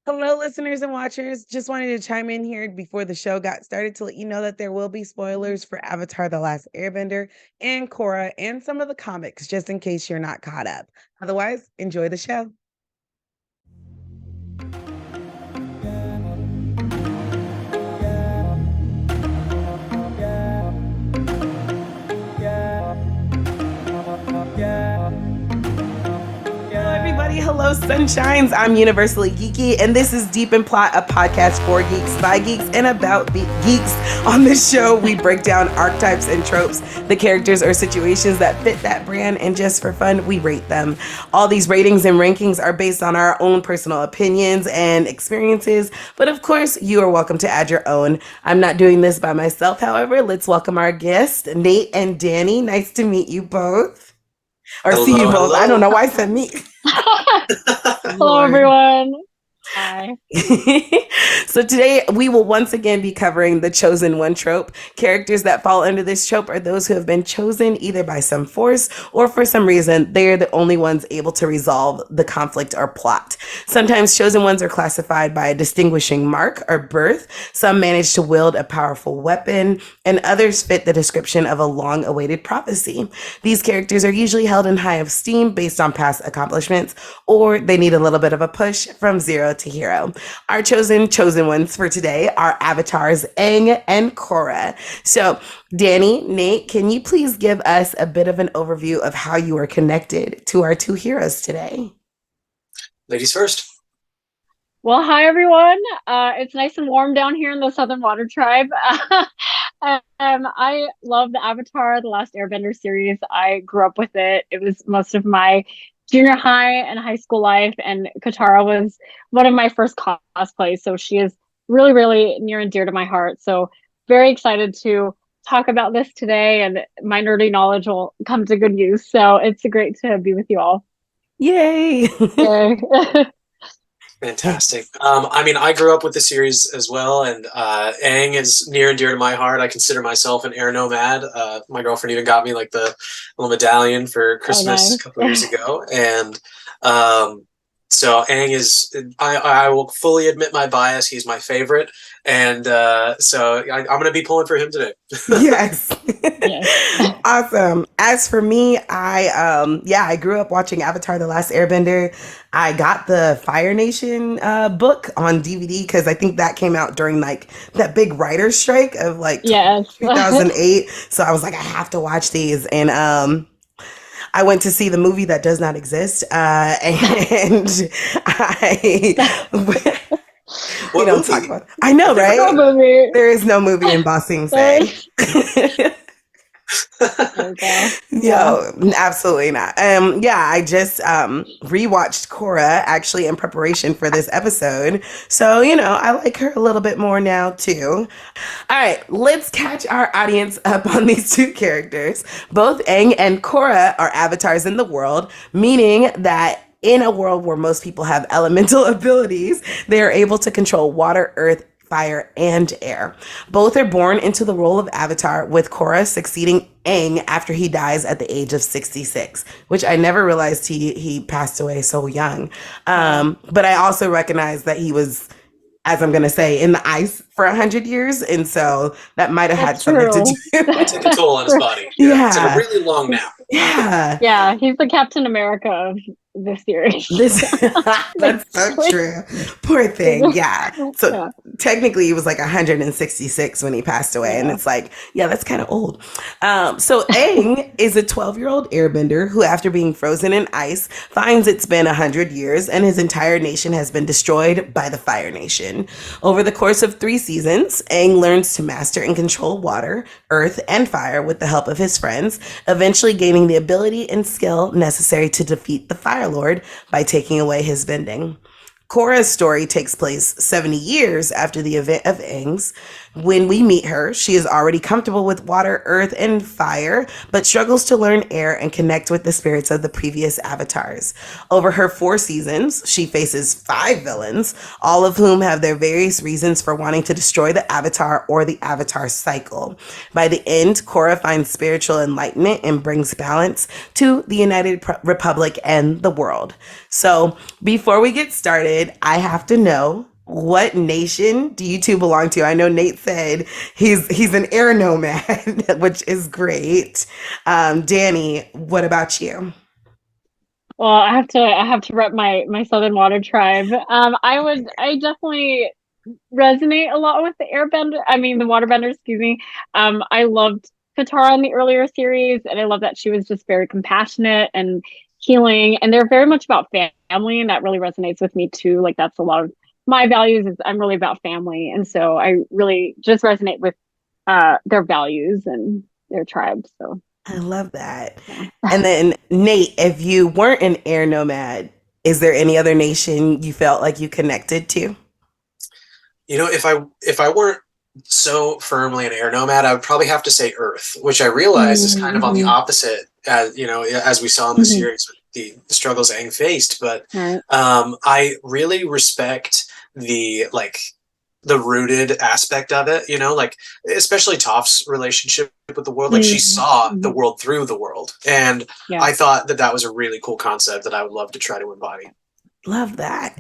Hello, listeners and watchers. Just wanted to chime in here before the show got started to let you know that there will be spoilers for Avatar The Last Airbender and Korra and some of the comics, just in case you're not caught up. Otherwise, enjoy the show. Hello, sunshines. I'm Universally Geeky, and this is Deep in Plot, a podcast for geeks, by geeks, and about geeks. On this show, we break down archetypes and tropes, the characters or situations that fit that brand, and just for fun, we rate them. All these ratings and rankings are based on our own personal opinions and experiences, but of course, you are welcome to add your own. I'm not doing this by myself, however. Let's welcome our guests, Nate and Danny. Nice to meet you both. Or hello, see you both. hello. I don't know why I said meet. Hello, everyone. Hi. So today we will once again be covering the chosen one trope. Characters that fall under this trope are those who have been chosen either by some force or for some reason they are the only ones able to resolve the conflict or plot. Sometimes chosen ones are classified by a distinguishing mark or birth. Some manage to wield a powerful weapon, and others fit the description of a long-awaited prophecy. These characters are usually held in high esteem based on past accomplishments, or they need a little bit of a push from zero to hero. Our chosen ones for today are avatars Aang and Korra. So, Danny, Nate, can you please give us a bit of an overview of how you are connected to our two heroes today? Ladies first. Well, hi, everyone. It's nice and warm down here in the Southern Water Tribe. I love the Avatar, The Last Airbender series. I grew up with it. It was most of my junior high and high school life, and Katara was one of my first cosplays, so she is really, really near and dear to my heart. So very excited to talk about this today, and my nerdy knowledge will come to good use. So it's great to be with you all. Yay! Yay. Fantastic. I grew up with the series as well, and Aang is near and dear to my heart. I consider myself an air nomad. My girlfriend even got me like the little medallion for Christmas a couple of years ago, and so Aang is. I will fully admit my bias. He's my favorite, and so I'm going to be pulling for him today. Yes. Awesome. As for me, I grew up watching Avatar: The Last Airbender. I got the Fire Nation book on DVD because I think that came out during like that big writer's strike of like 2008. So I was like, I have to watch these, and I went to see the movie that does not exist, and we don't talk about it. I know, right? No movie. There is no movie in Ba Sing Se. No, absolutely not. I just rewatched Korra actually in preparation for this episode. So, I like her a little bit more now too. All right, let's catch our audience up on these two characters. Both Aang and Korra are avatars in the world, meaning that in a world where most people have elemental abilities, they are able to control water, earth, fire, and air. Both are born into the role of Avatar, with Korra succeeding Aang after he dies at the age of 66, which I never realized he passed away so young. But I also recognize that he was, as I'm going to say, in the ice for 100 years. And so that might have had something to do. It took a toll on his body. Yeah. It's a really long nap. Yeah. Yeah, he's the Captain America of this series. That's so true. Poor thing. Yeah. So technically he was like 166 when he passed away. And it's like, yeah, that's kind of old. So Aang is a 12-year-old airbender who, after being frozen in ice, finds it's been 100 years and his entire nation has been destroyed by the Fire Nation. Over the course of 3 seasons, Aang learns to master and control water, earth, and fire with the help of his friends, eventually gaining the ability and skill necessary to defeat the Fire Lord by taking away his bending. Korra's story takes place 70 years after the event of Aang's. When we meet her, she is already comfortable with water, earth, and fire, but struggles to learn air and connect with the spirits of the previous avatars. Over her 4 seasons, she faces 5 villains, all of whom have their various reasons for wanting to destroy the avatar or the avatar cycle. By the end, Korra finds spiritual enlightenment and brings balance to the United Republic and the world. So before we get started, started, I have to know, what nation do you two belong to? I know Nate said he's an air nomad, which is great. Danny, what about you? Well, I have to rep my Southern Water tribe. I definitely resonate a lot with the airbender. I mean, the waterbender, excuse me. I loved Katara in the earlier series, and I love that she was just very compassionate and healing. And they're very much about family, and that really resonates with me too. Like that's a lot of my values is I'm really about family, and so I really just resonate with their values and their tribe. So I love that. yeah. And then, Nate, if you weren't an air nomad, is there any other nation you felt like you connected to? If I weren't so firmly an air nomad, I would probably have to say Earth, which I realize is kind of on the Mm-hmm. opposite, as as we saw in the Mm-hmm. series with the struggles Aang faced. But Right. I really respect the rooted aspect of it. Like especially Toph's relationship with the world. Like she saw the Mm-hmm. world through the world, and Yeah. I thought that was a really cool concept that I would love to try to embody. Love that.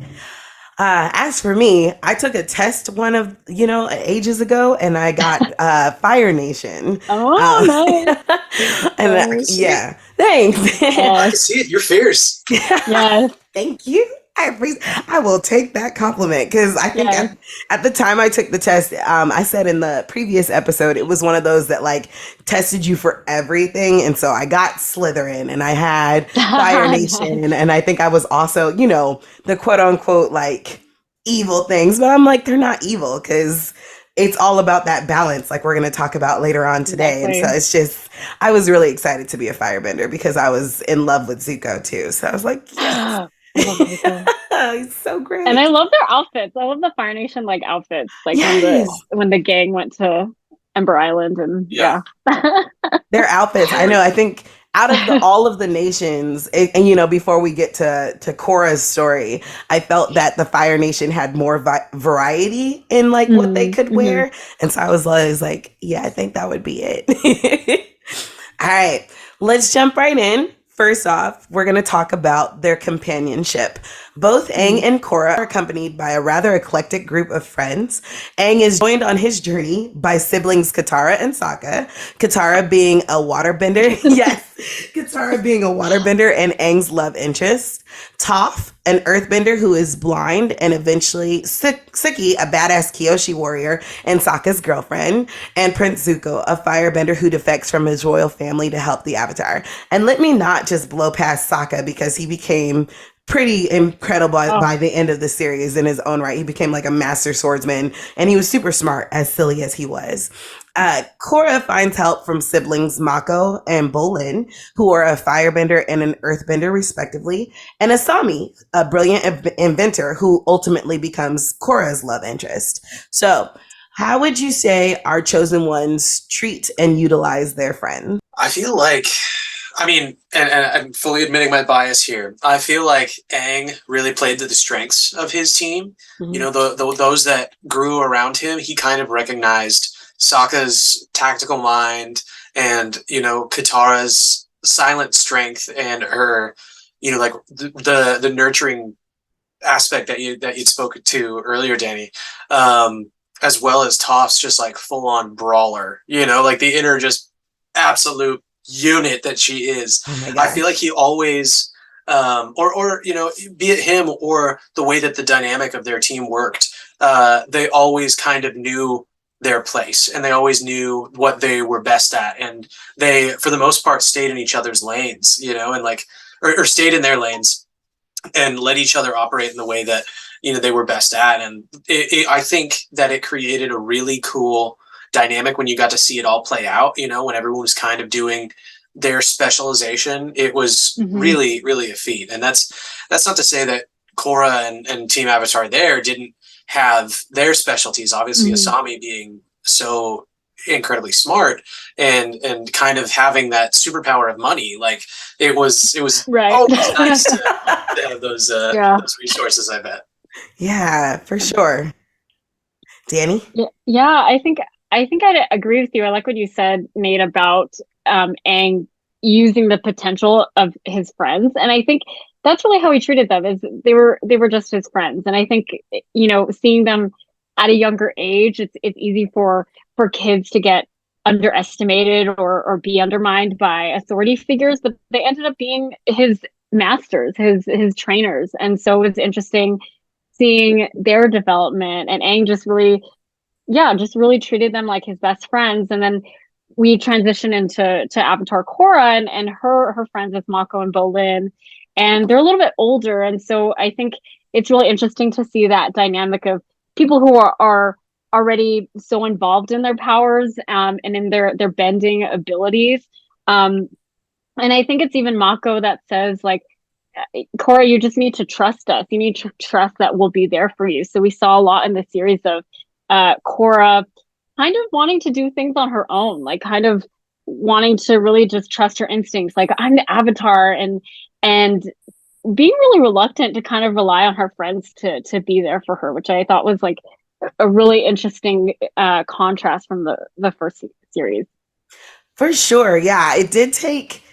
As for me, I took a test one of, ages ago, and I got Fire Nation. Oh, Um, nice. and I can Nice. see it. yeah, thanks. I Yes. can see it. You're fierce. Yes. Thank you. I will take that compliment because I think Yes. at the time I took the test, I said in the previous episode, it was one of those that like tested you for everything. And so I got Slytherin and I had Fire Nice. Nation. And I think I was also, the quote unquote like evil things, but I'm like, they're not evil because it's all about that balance, like we're going to talk about later on today. And so Exactly. it's just, I was really excited to be a firebender because I was in love with Zuko too. So I was like, yes. I love Zuko. He's so And I great. love their outfits. I love the Fire Nation like outfits, like when the Yes. when the gang went to Ember Island and Yeah. yeah. Their outfits. I know. I think out of all of the nations, and, before we get to Korra's story, I felt that the Fire Nation had more variety in like what they could Mm-hmm. wear, and so I was always like, yeah, I think that would be it. All right, let's jump right in. First off, we're going to talk about their companionship. Both Aang and Korra are accompanied by a rather eclectic group of friends. Aang is joined on his journey by siblings Katara and Sokka. Katara being a waterbender. Yes, Katara being a waterbender and Aang's love interest. Toph, an earthbender who is blind, and eventually Suki, a badass Kyoshi warrior and Sokka's girlfriend, and Prince Zuko, a firebender who defects from his royal family to help the Avatar. And let me not just blow past Sokka because he became pretty incredible Oh, by the end of the series in his own right. He became like a master swordsman and he was super smart, as silly as he was. Korra finds help from siblings Mako and Bolin, who are a firebender and an earthbender, respectively, and Asami, a brilliant inventor who ultimately becomes Korra's love interest. So, how would you say our chosen ones treat and utilize their friends? I feel like, and I'm fully admitting my bias here. I feel like Aang really played to the strengths of his team. Mhm. Those that grew around him, he kind of recognized Sokka's tactical mind and, Katara's silent strength and her, like the nurturing aspect that you'd spoken to earlier, Danny. As well as Toph's just like full on brawler, like the inner just absolute unit that she is. Oh my I feel like gosh. he always, or be it him or the way that the dynamic of their team worked, they always kind of knew their place and they always knew what they were best at, and they, for the most part, stayed in each other's lanes, and like, or stayed in their lanes and let each other operate in the way that they were best at. And I think that it created a really cool dynamic when you got to see it all play out. When everyone was kind of doing their specialization, it was mm-hmm. really, really a feat. And that's not to say that Korra and Team Avatar there didn't have their specialties. Obviously, Mm-hmm. Asami being so incredibly smart and kind of having that superpower of money, like it was Right. always nice to have those Yeah. those resources, I bet. Yeah, for sure. Danny? Yeah, I think I'd agree with you. I like what you said, Nate, about Aang using the potential of his friends. And I think that's really how he treated them. Is they were just his friends, and I think seeing them at a younger age, it's easy for kids to get underestimated or be undermined by authority figures, but they ended up being his masters, his trainers, and so it's interesting seeing their development. And Aang just really, yeah, just really treated them like his best friends. And then we transition into Avatar Korra and her friends with Mako and Bolin, and they're a little bit older, and so I think it's really interesting to see that dynamic of people who are already so involved in their powers, and in their bending abilities. Um, and I think it's even Mako that says, like, Korra, you just need to trust us. You need to trust that we'll be there for you. So we saw a lot in the series of Korra kind of wanting to do things on her own, like kind of wanting to really just trust her instincts. Like, I'm the Avatar, and being really reluctant to kind of rely on her friends to be there for her, which I thought was like a really interesting contrast from the first series. For sure. Yeah. It did take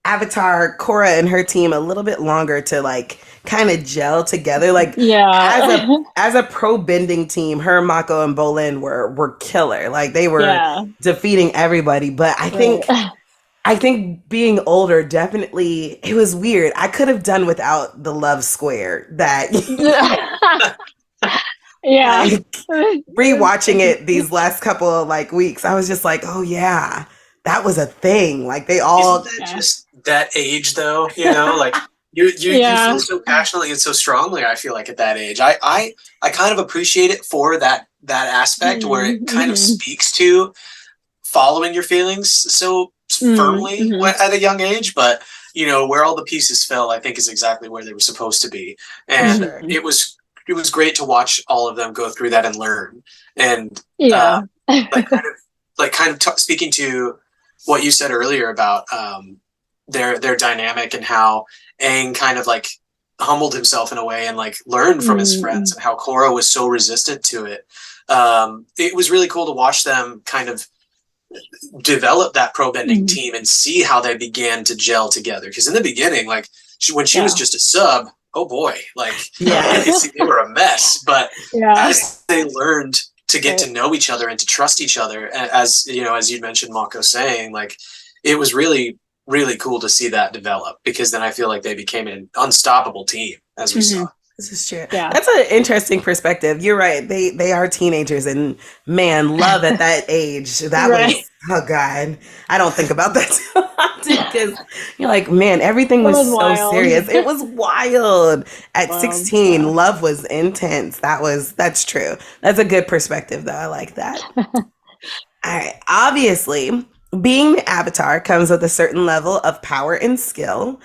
Avatar, Korra, and her team a little bit longer to like kind of gel together. Like Yeah. as a pro bending team, her, Mako, and Bolin were killer. Like they were Yeah. defeating everybody. But Right. I think being older definitely it was weird. I could have done without the love square that Yeah. like rewatching it these last couple of like weeks. I was just like, oh yeah, that was a thing. Like they Isn't all that Yeah. just that age though? You know, like you Yeah. feel so passionately and so strongly. I feel like at that age, I kind of appreciate it for that aspect where it kind of Mm-hmm. speaks to following your feelings so firmly Mm-hmm. at a young age, but where all the pieces fell, I think is exactly where they were supposed to be, for and sure. Mm-hmm. it was great to watch all of them go through that and learn, and Yeah. speaking to what you said earlier about their dynamic and how Aang kind of like humbled himself in a way and like learned from his Mm-hmm. friends, and how Korra was so resistant to it. It was really cool to watch them kind of develop that pro bending Mm-hmm. team and see how they began to gel together. Because in the beginning, like when she was Yeah. just a sub, oh boy, like Yeah. they were a mess. But Yeah. as they learned to get Right. to know each other and to trust each other, as you mentioned, Mako saying, like it was really really cool to see that develop, because then I feel like they became an unstoppable team, as we Mm-hmm. saw. This is true. Yeah. That's an interesting perspective. You're right. They are teenagers, and man, love at that age. That Right. was oh god. I don't think about that too often because you're like, man, everything That was was so wild. serious. It was wild. At Wild. 16, Yeah. love was intense. That's true. That's a good perspective though. I like that. All right. Obviously, being the avatar comes with a certain level of power and skill,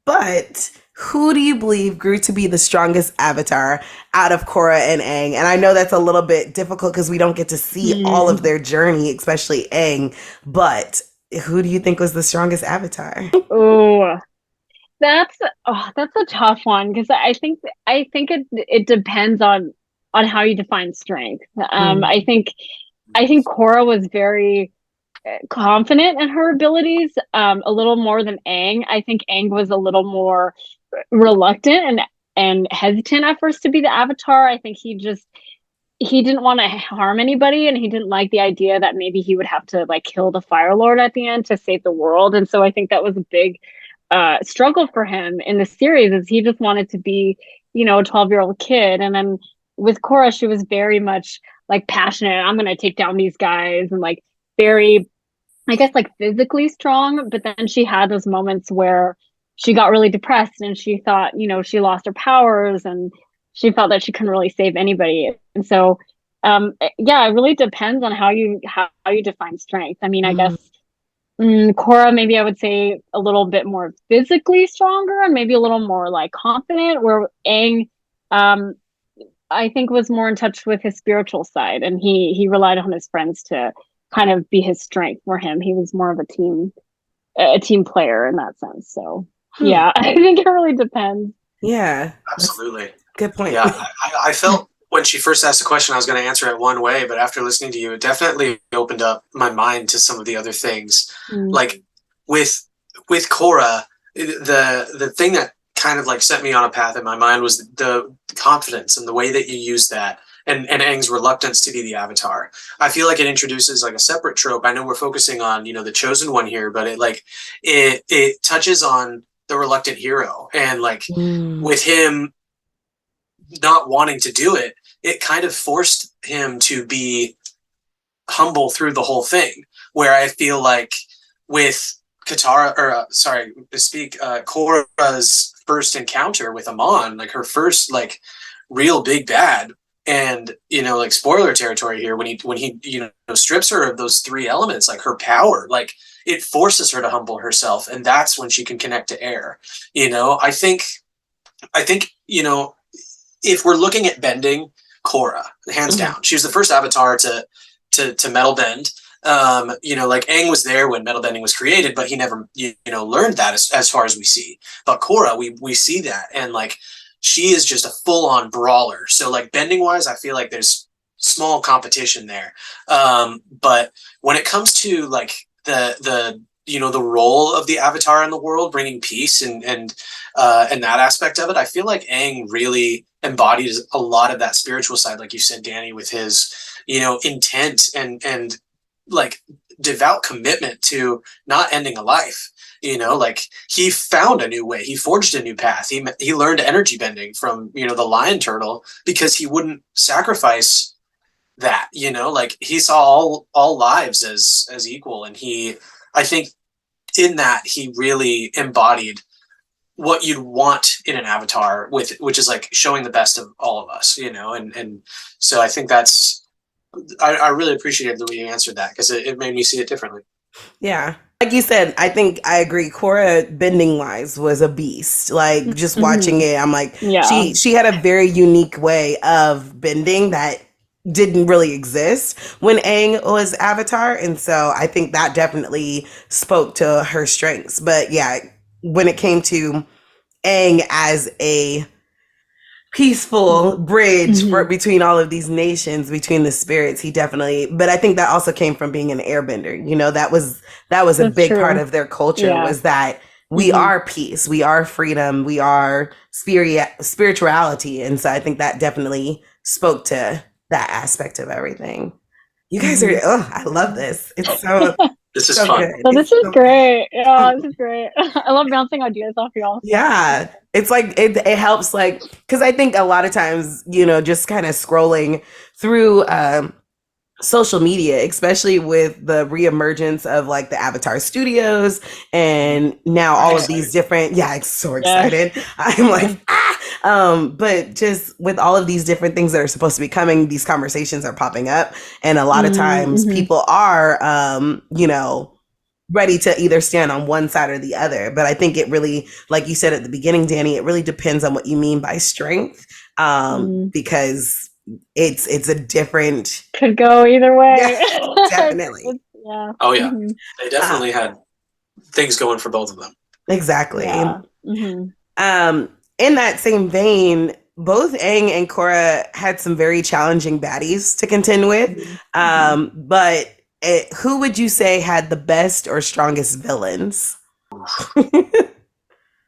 but who do you believe grew to be the strongest avatar out of Korra and Aang? And I know that's a little bit difficult because we don't get to see all of Mm. their journey, especially Aang. But who do you think was the strongest avatar? Oh, that's a tough one because I think it depends on how you define strength. Mm, I think Korra was very confident in her abilities, a little more than Aang. I think Aang was a little more reluctant and hesitant at first to be the Avatar. I think he didn't want to harm anybody, and he didn't like the idea that maybe he would have to like kill the Fire Lord at the end to save the world. And so I think that was a big struggle for him in the series, is he just wanted to be, a 12-year-old kid. And then with Korra, she was very much like passionate. I'm gonna take down these guys, and like very, I guess, like physically strong. But then she had those moments where she got really depressed and she thought, she lost her powers, and she felt that she couldn't really save anybody. And so, yeah, it really depends on how you define strength. I mean, I mm, guess Korra, maybe I would say a little bit more physically stronger and maybe a little more like confident, where Aang, um, I think, was more in touch with his spiritual side, and he relied on his friends to kind of be his strength for him. He was more of a team player in that sense. So hmm. yeah, I think it really depends. Yeah, that's a Absolutely. good point. Yeah, I felt when she first asked the question, I was going to answer it one way, but after listening to you, it definitely opened up my mind to some of the other things. Mm, Like with Korra, the thing that kind of like set me on a path in my mind was the confidence and the way that you use that, and Aang's reluctance to be the Avatar. I feel like it introduces like a separate trope. I know we're focusing on, you know, the chosen one here, but it touches on the reluctant hero, and like with him not wanting to do it, it kind of forced him to be humble through the whole thing. Where I feel like with Korra's first encounter with Amon, like her first like real big bad, and you know, like spoiler territory here, when he you know strips her of those three elements, like her power, like it forces her to humble herself, and that's when she can connect to air. You know, I think you know, if we're looking at bending, Korra, hands down, she was the first Avatar to metal bend. You know, like Aang was there when metal bending was created, but he never, you know, learned that as far as we see. But Korra, we see that, and like she is just a full on brawler. So like bending wise, I feel like there's small competition there. But when it comes to like the you know the role of the Avatar in the world, bringing peace and that aspect of it, I feel like Aang really embodies a lot of that spiritual side, like you said, Danny, with his, you know, intent and like devout commitment to not ending a life. You know, like he found a new way, he forged a new path, he learned energy bending from, you know, the lion turtle, because he wouldn't sacrifice that. You know, like he saw all lives as equal, and I think in that he really embodied what you'd want in an Avatar, which is like showing the best of all of us, you know. And so I think that's, I really appreciated the way you answered that, because it made me see it differently. Yeah. Like you said, I think I agree. Korra, bending wise, was a beast. Like just watching it, I'm like, she had a very unique way of bending that didn't really exist when Aang was Avatar. And so I think that definitely spoke to her strengths. But yeah, when it came to Aang as a peaceful bridge between all of these nations, between the spirits, he definitely, but I think that also came from being an airbender. You know, that was a big part of their culture, was that we are peace, we are freedom, we are spirituality. And so I think that definitely spoke to that aspect of everything. You guys are, I love this. It's so this is fun. good. So this is great. Yeah, this is great. I love bouncing ideas off y'all. Yeah. It's like it helps, like, because I think a lot of times, you know, just kind of scrolling through social media, especially with the reemergence of like the Avatar Studios and now all of these different, I'm so excited. I'm like, but just with all of these different things that are supposed to be coming, these conversations are popping up. And a lot of times people are, you know, ready to either stand on one side or the other. But I think it really, like you said at the beginning, Danny, it really depends on what you mean by strength, because it's a different, could go either way. Yeah, definitely. Oh yeah, they definitely had things going for both of them. Exactly. In that same vein, both Aang and Korra had some very challenging baddies to contend with, but who would you say had the best or strongest villains?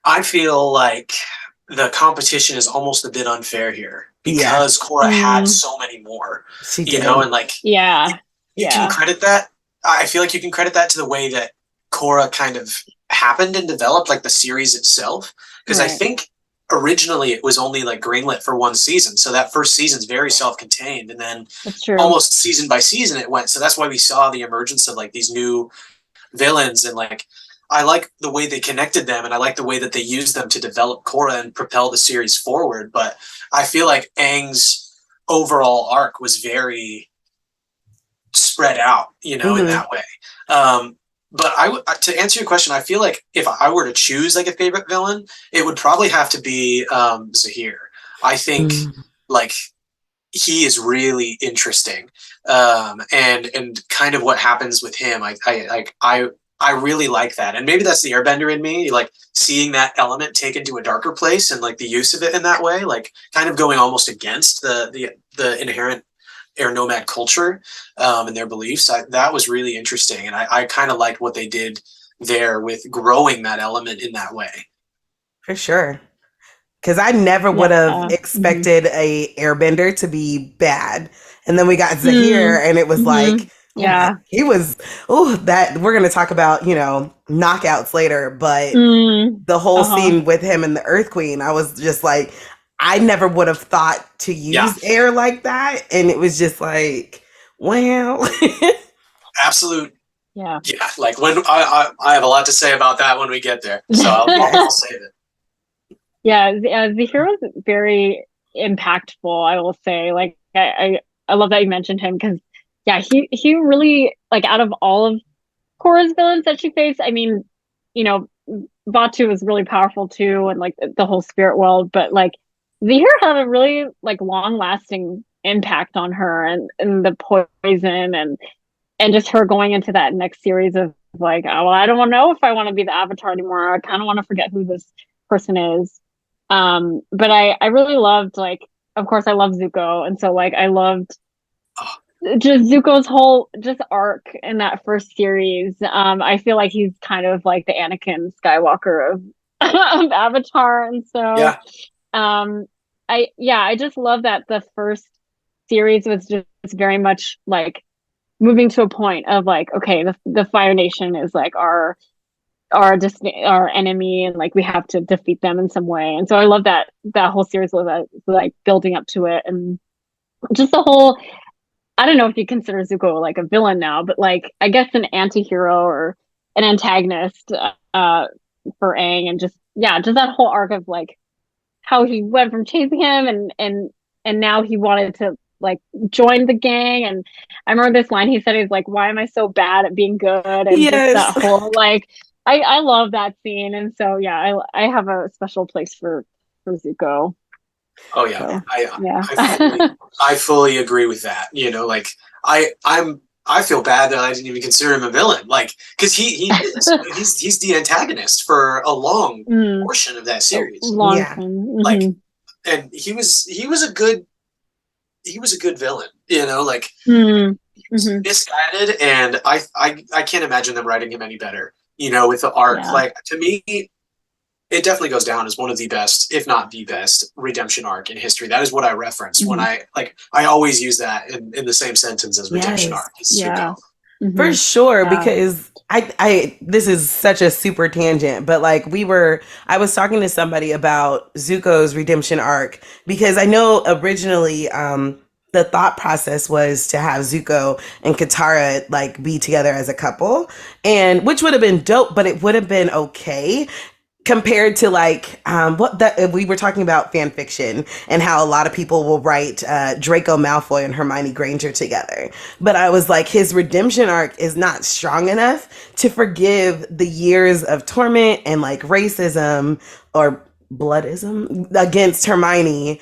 I feel like the competition is almost a bit unfair here, because Korra had so many more. She did. You know, and like you can credit that. I feel like you can credit that to the way that Korra kind of happened and developed, like the series itself. Because I think originally it was only like greenlit for one season, so that first season's very self-contained, and then almost season by season it went. So that's why we saw the emergence of like these new villains, and like I like the way they connected them, and I like the way that they used them to develop Korra and propel the series forward. But I feel like Aang's overall arc was very spread out, you know, in that way. But to answer your question, I feel like if I were to choose like a favorite villain, it would probably have to be Zahir. I think like he is really interesting, and kind of what happens with him. I really like that, and maybe that's the Airbender in me, like seeing that element taken to a darker place, and like the use of it in that way, like kind of going almost against the inherent air nomad culture and their beliefs. That was really interesting, and I kind of liked what they did there with growing that element in that way. For sure. because I never would have Mm-hmm. expected a Airbender to be bad. And then we got Zahir, Mm-hmm. and it was like, oh my, Yeah. he was, oh, that we're going to talk about, you know, knockouts later, but Mm. the whole Uh-huh. scene with him and the Earth Queen, I was just like, I never would have thought to Yeah, use air like that. And it was just like, wow. absolute. Yeah. Yeah, like when I have a lot to say about that when we get there, so I'll Yes. save it. Yeah, the hero's very impactful, I will say. Like I love that you mentioned him because yeah, he really like out of all of Korra's villains that she faced, I mean, you know, Batu was really powerful too, and like the whole spirit world, but like the hero had a really like long lasting impact on her and the poison and just her going into that next series of like, oh, well, I don't know if I want to be the Avatar anymore. I kind of want to forget who this person is. But I really loved like, of course, I love Zuko, and so like I loved Oh, just Zuko's whole just arc in that first series. I feel like he's kind of like the Anakin Skywalker of of Avatar, and so yeah, I just love that the first series was just very much like moving to a point of like, okay, the Fire Nation is like our enemy, and like we have to defeat them in some way. And so I love that that whole series was like building up to it, and just the whole. I don't know if you consider Zuko like a villain now, but like I guess an anti-hero or an antagonist for Aang, and just yeah, just that whole arc of like how he went from chasing him and now he wanted to like join the gang. And I remember this line he said, he's like, why am I so bad at being good? And just Yes. that whole like I love that scene. And so yeah, I have a special place for Zuko. oh yeah, So I yeah. I fully I fully agree with that. You know, like I feel bad that I didn't even consider him a villain, like because he is he's the antagonist for a long Mm, portion of that a series. long Yeah. time. Like, Hmm. and he was a good villain. You know, like Mm, he was hmm. misguided, and I can't imagine them writing him any better. You know, with the arc, Yeah. like to me, it definitely goes down as one of the best, if not the best, redemption arc in history. That is what I reference when Hmm. I always use that in the same sentence as redemption Yes. arc. Is Yeah. Zuko. For Hmm. sure, Yeah. because this is such a super tangent, but like I was talking to somebody about Zuko's redemption arc because I know originally, the thought process was to have Zuko and Katara like be together as a couple, and which would have been dope, but it would have been okay compared to like what that we were talking about fan fiction and how a lot of people will write Draco Malfoy and Hermione Granger together, but I was like, his redemption arc is not strong enough to forgive the years of torment and like racism or bloodism against Hermione,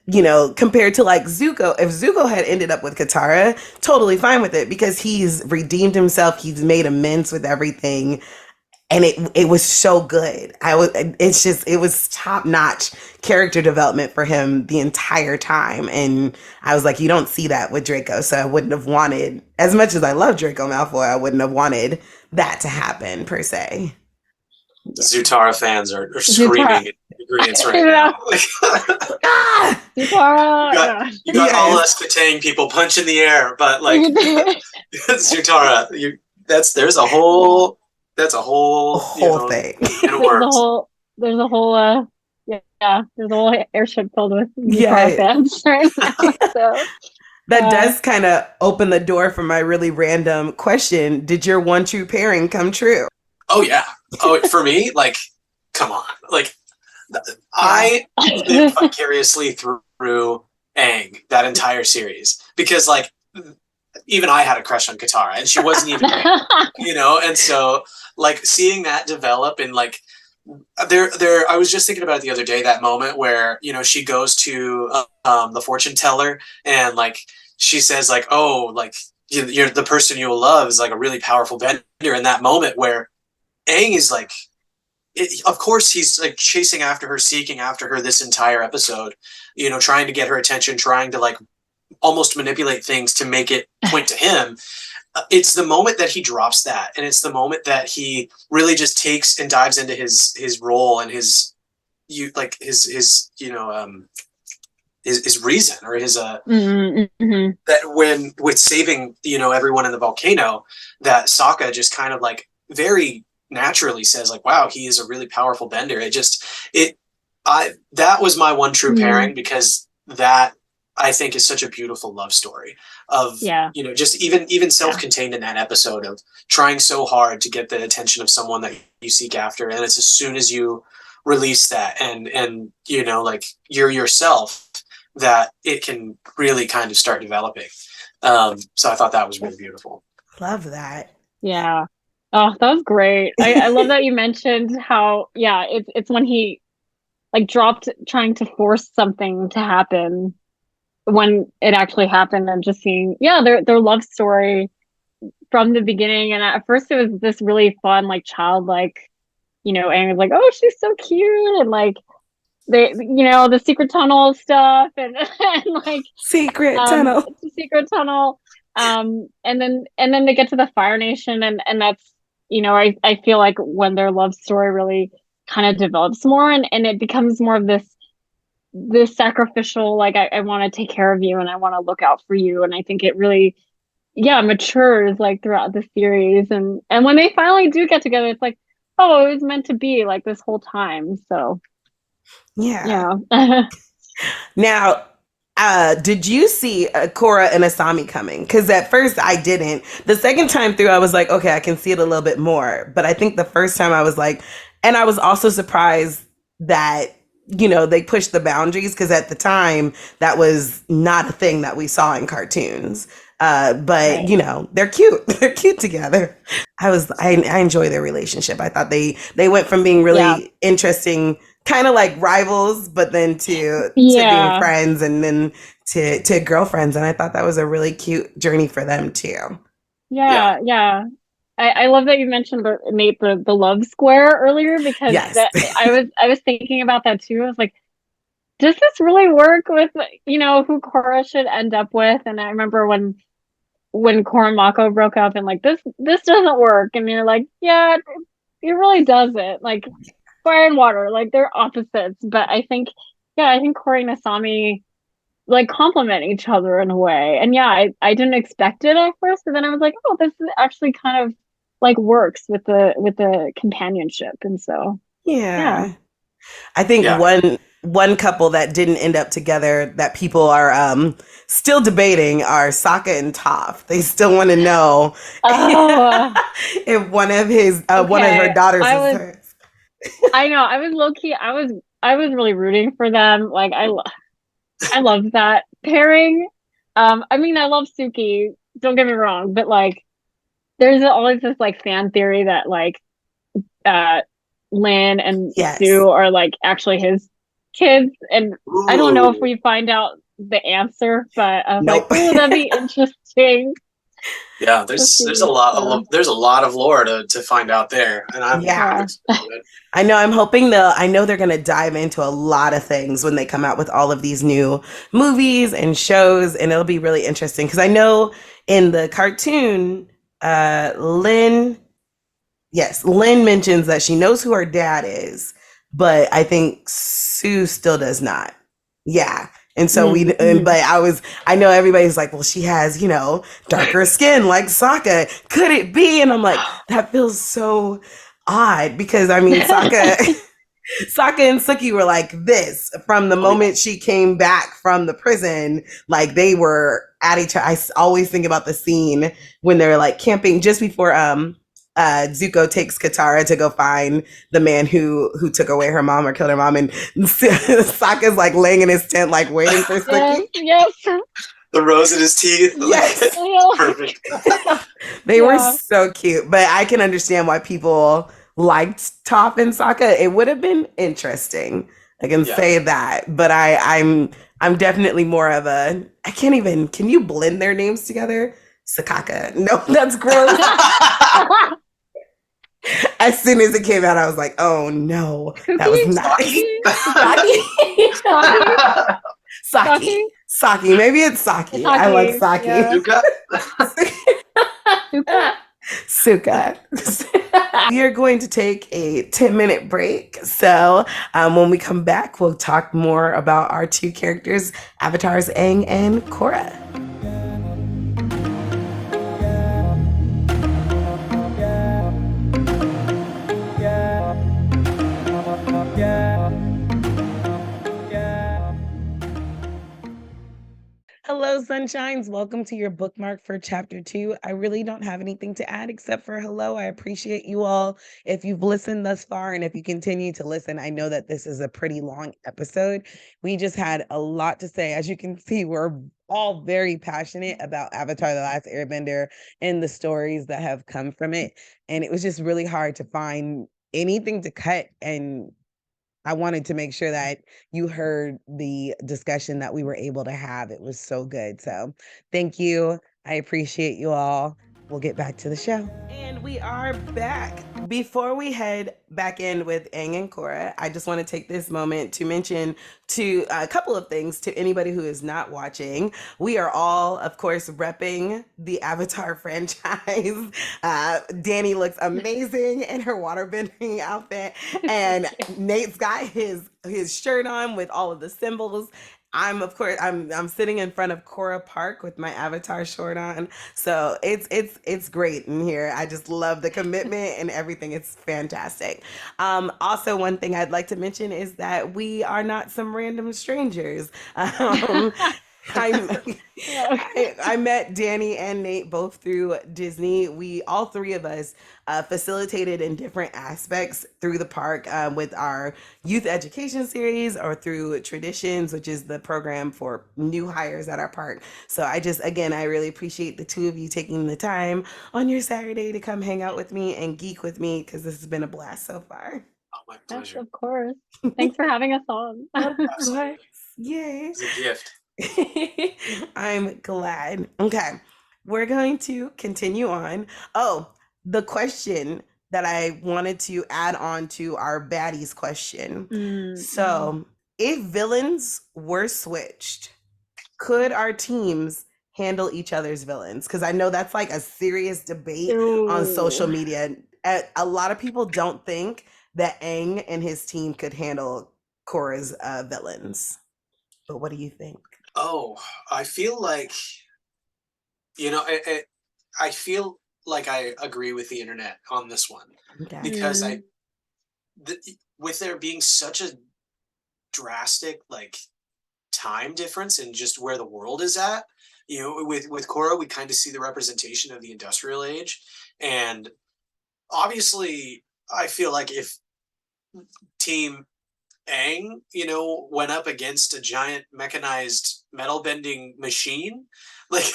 you know, compared to like Zuko. If Zuko had ended up with Katara, totally fine with it because he's redeemed himself, he's made amends with everything, and it was so good. It was top notch character development for him the entire time, and I was like, you don't see that with Draco, so I wouldn't have wanted, as much as I love Draco Malfoy, I wouldn't have wanted that to happen per se. Zutara fans are Zutara. screaming in agreement right Yeah. now. Ah, Zutara. Yeah. You got all yes, us Katang people punch in the air, but like Zutara, there's a whole a you whole know thing. can of worms. There's a whole yeah, there's a whole airship filled with Zutara Yeah, fans right now. So that uh does kind of open the door for my really random question: did your one true pairing come true? Oh yeah. Oh, for me, like, come on, like yeah. I lived vicariously through Aang that entire series because like even I had a crush on Katara and she wasn't even Aang, you know, and so like seeing that develop and like there I was just thinking about it the other day, that moment where you know she goes to the fortune teller and like she says like, oh, like you're the person you will love is like a really powerful bender, in that moment where Aang is like of course he's like chasing after her, seeking after her this entire episode, you know, trying to get her attention, trying to like almost manipulate things to make it point to him. It's the moment that he drops that, and it's the moment that he really just takes and dives into his role and you like his his reason or his that when with saving everyone in the volcano, that Sokka just kind of like very naturally says like, wow, he is a really powerful bender. That was my one true pairing, because that I think is such a beautiful love story of just even self-contained in that episode of trying so hard to get the attention of someone that you seek after, and it's as soon as you release that and like you're yourself, that it can really kind of start developing. So I thought that was really beautiful. Love that. Yeah. Oh, that was great. I love that you mentioned how, it's when he like dropped trying to force something to happen when it actually happened, and just seeing, their love story from the beginning. And at first it was this really fun, like childlike, Aang was like, oh, she's so cute. And like, they, the secret tunnel stuff and, and like secret tunnel. And then they get to the Fire Nation, and that's I feel like when their love story really kind of develops more, and it becomes more of this sacrificial, like I want to take care of you and I want to look out for you, and I think it really matures like throughout the series, and when they finally do get together, it's like, oh, it was meant to be like this whole time. So yeah. Now, did you see Korra and Asami coming? Because at first I didn't. The second time through, I was like, okay, I can see it a little bit more. But I think the first time I was like, and I was also surprised that, they pushed the boundaries, because at the time that was not a thing that we saw in cartoons. But right. They're cute. They're cute together. I enjoy their relationship. I thought they went from being really interesting, kind of like rivals, but then to being friends, and then to girlfriends. And I thought that was a really cute journey for them too. Yeah. I love that you mentioned the love square earlier, because I was thinking about that too. I was like, does this really work with who Korra should end up with? And I remember when Korra and Mako broke up, and like this doesn't work, and you're like, yeah, it really doesn't. Like fire and water, like they're opposites. But I think Korra and Asami like complement each other in a way. And I didn't expect it at first, but then I was like, oh, this is actually kind of like works with the companionship. And so I think one couple that didn't end up together that people are still debating are Sokka and Toph. They still want to know if one of her daughters is hers. I know. I was low key. I was really rooting for them. Like I love that pairing. I mean, I love Suki. Don't get me wrong, but like, there's always this like fan theory that like, Lin and Sue are like actually his kids, and I don't know if we find out the answer, but I was like, oh, that'd be interesting. Yeah, there's a lot of lore to find out there, and I'm I know. I'm hoping I know they're gonna dive into a lot of things when they come out with all of these new movies and shows, and it'll be really interesting, because I know in the cartoon, Lin mentions that she knows who her dad is, but I think Sue still does not. Yeah. And so I know everybody's like, well, she has, darker skin like Sokka. Could it be? And I'm like, that feels so odd, because I mean, Sokka and Suki were like this from the moment she came back from the prison. Like they were at each other. I always think about the scene when they're like camping just before Zuko takes Katara to go find the man who took away her mom or killed her mom, and Sokka's like laying in his tent, like waiting for Suki. Yes. The rose in his teeth. Yes. Perfect. They were so cute, but I can understand why people liked Toph and Sokka. It would have been interesting. I can say that, but I'm definitely more of a, can you blend their names together? Sakaka. No, that's gross. As soon as it came out, I was like, oh no, that was not Saki. Saki. Maybe it's Saki. I like Saki. Yeah. Suka. We are going to take a 10-minute break. So when we come back, we'll talk more about our two characters, avatars Aang and Korra. Hello, sunshines. Welcome to your bookmark for chapter 2. I really don't have anything to add except for hello. I appreciate you all. If you've listened thus far and if you continue to listen, I know that this is a pretty long episode. We just had a lot to say. As you can see, we're all very passionate about Avatar: The Last Airbender and the stories that have come from it. And it was just really hard to find anything to cut, and I wanted to make sure that you heard the discussion that we were able to have. It was so good. So thank you. I appreciate you all. We'll get back to the show. And we are back. Before we head back in with Aang and Korra, I just want to take this moment to mention to a couple of things to anybody who is not watching. We are all, of course, repping the Avatar franchise. Danny looks amazing in her waterbending outfit, and Nate's got his shirt on with all of the symbols. I'm sitting in front of Korra Park with my Avatar short on. So it's great in here. I just love the commitment and everything. It's fantastic. Also, one thing I'd like to mention is that we are not some random strangers. I met Danny and Nate both through Disney. We all three of us facilitated in different aspects through the park with our youth education series or through Traditions, which is the program for new hires at our park. So I really appreciate the two of you taking the time on your Saturday to come hang out with me and geek with me, because this has been a blast so far. Oh, my pleasure. Yes, of course. Thanks for having us on. Absolutely. Yay. It's a gift. I'm glad. Okay. We're going to continue on. Oh, the question that I wanted to add on to our baddies question. So, if villains were switched, could our teams handle each other's villains? Because I know that's like a serious debate on social media. A lot of people don't think that Aang and his team could handle Korra's villains. But what do you think? Oh, I feel like, I feel like I agree with the internet on this one. Okay. Because with there being such a drastic time difference in just where the world is at, with Korra, we kind of see the representation of the industrial age, and obviously, I feel like if Team Aang, went up against a giant mechanized metal bending machine, like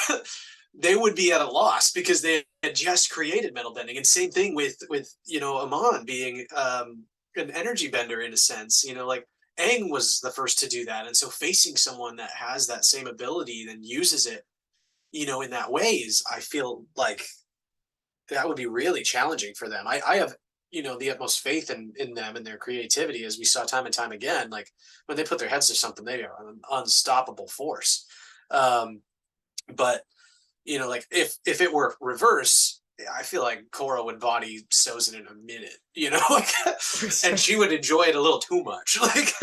they would be at a loss because they had just created metal bending. And same thing with Amon being an energy bender in a sense. Like Aang was the first to do that, and so facing someone that has that same ability and uses it, in that way I feel like that would be really challenging for them. I have the utmost faith in them and their creativity, as we saw time and time again. Like when they put their heads to something, they are an unstoppable force. But like if it were reverse, I feel like Korra would body Sozin in a minute, and she would enjoy it a little too much. Like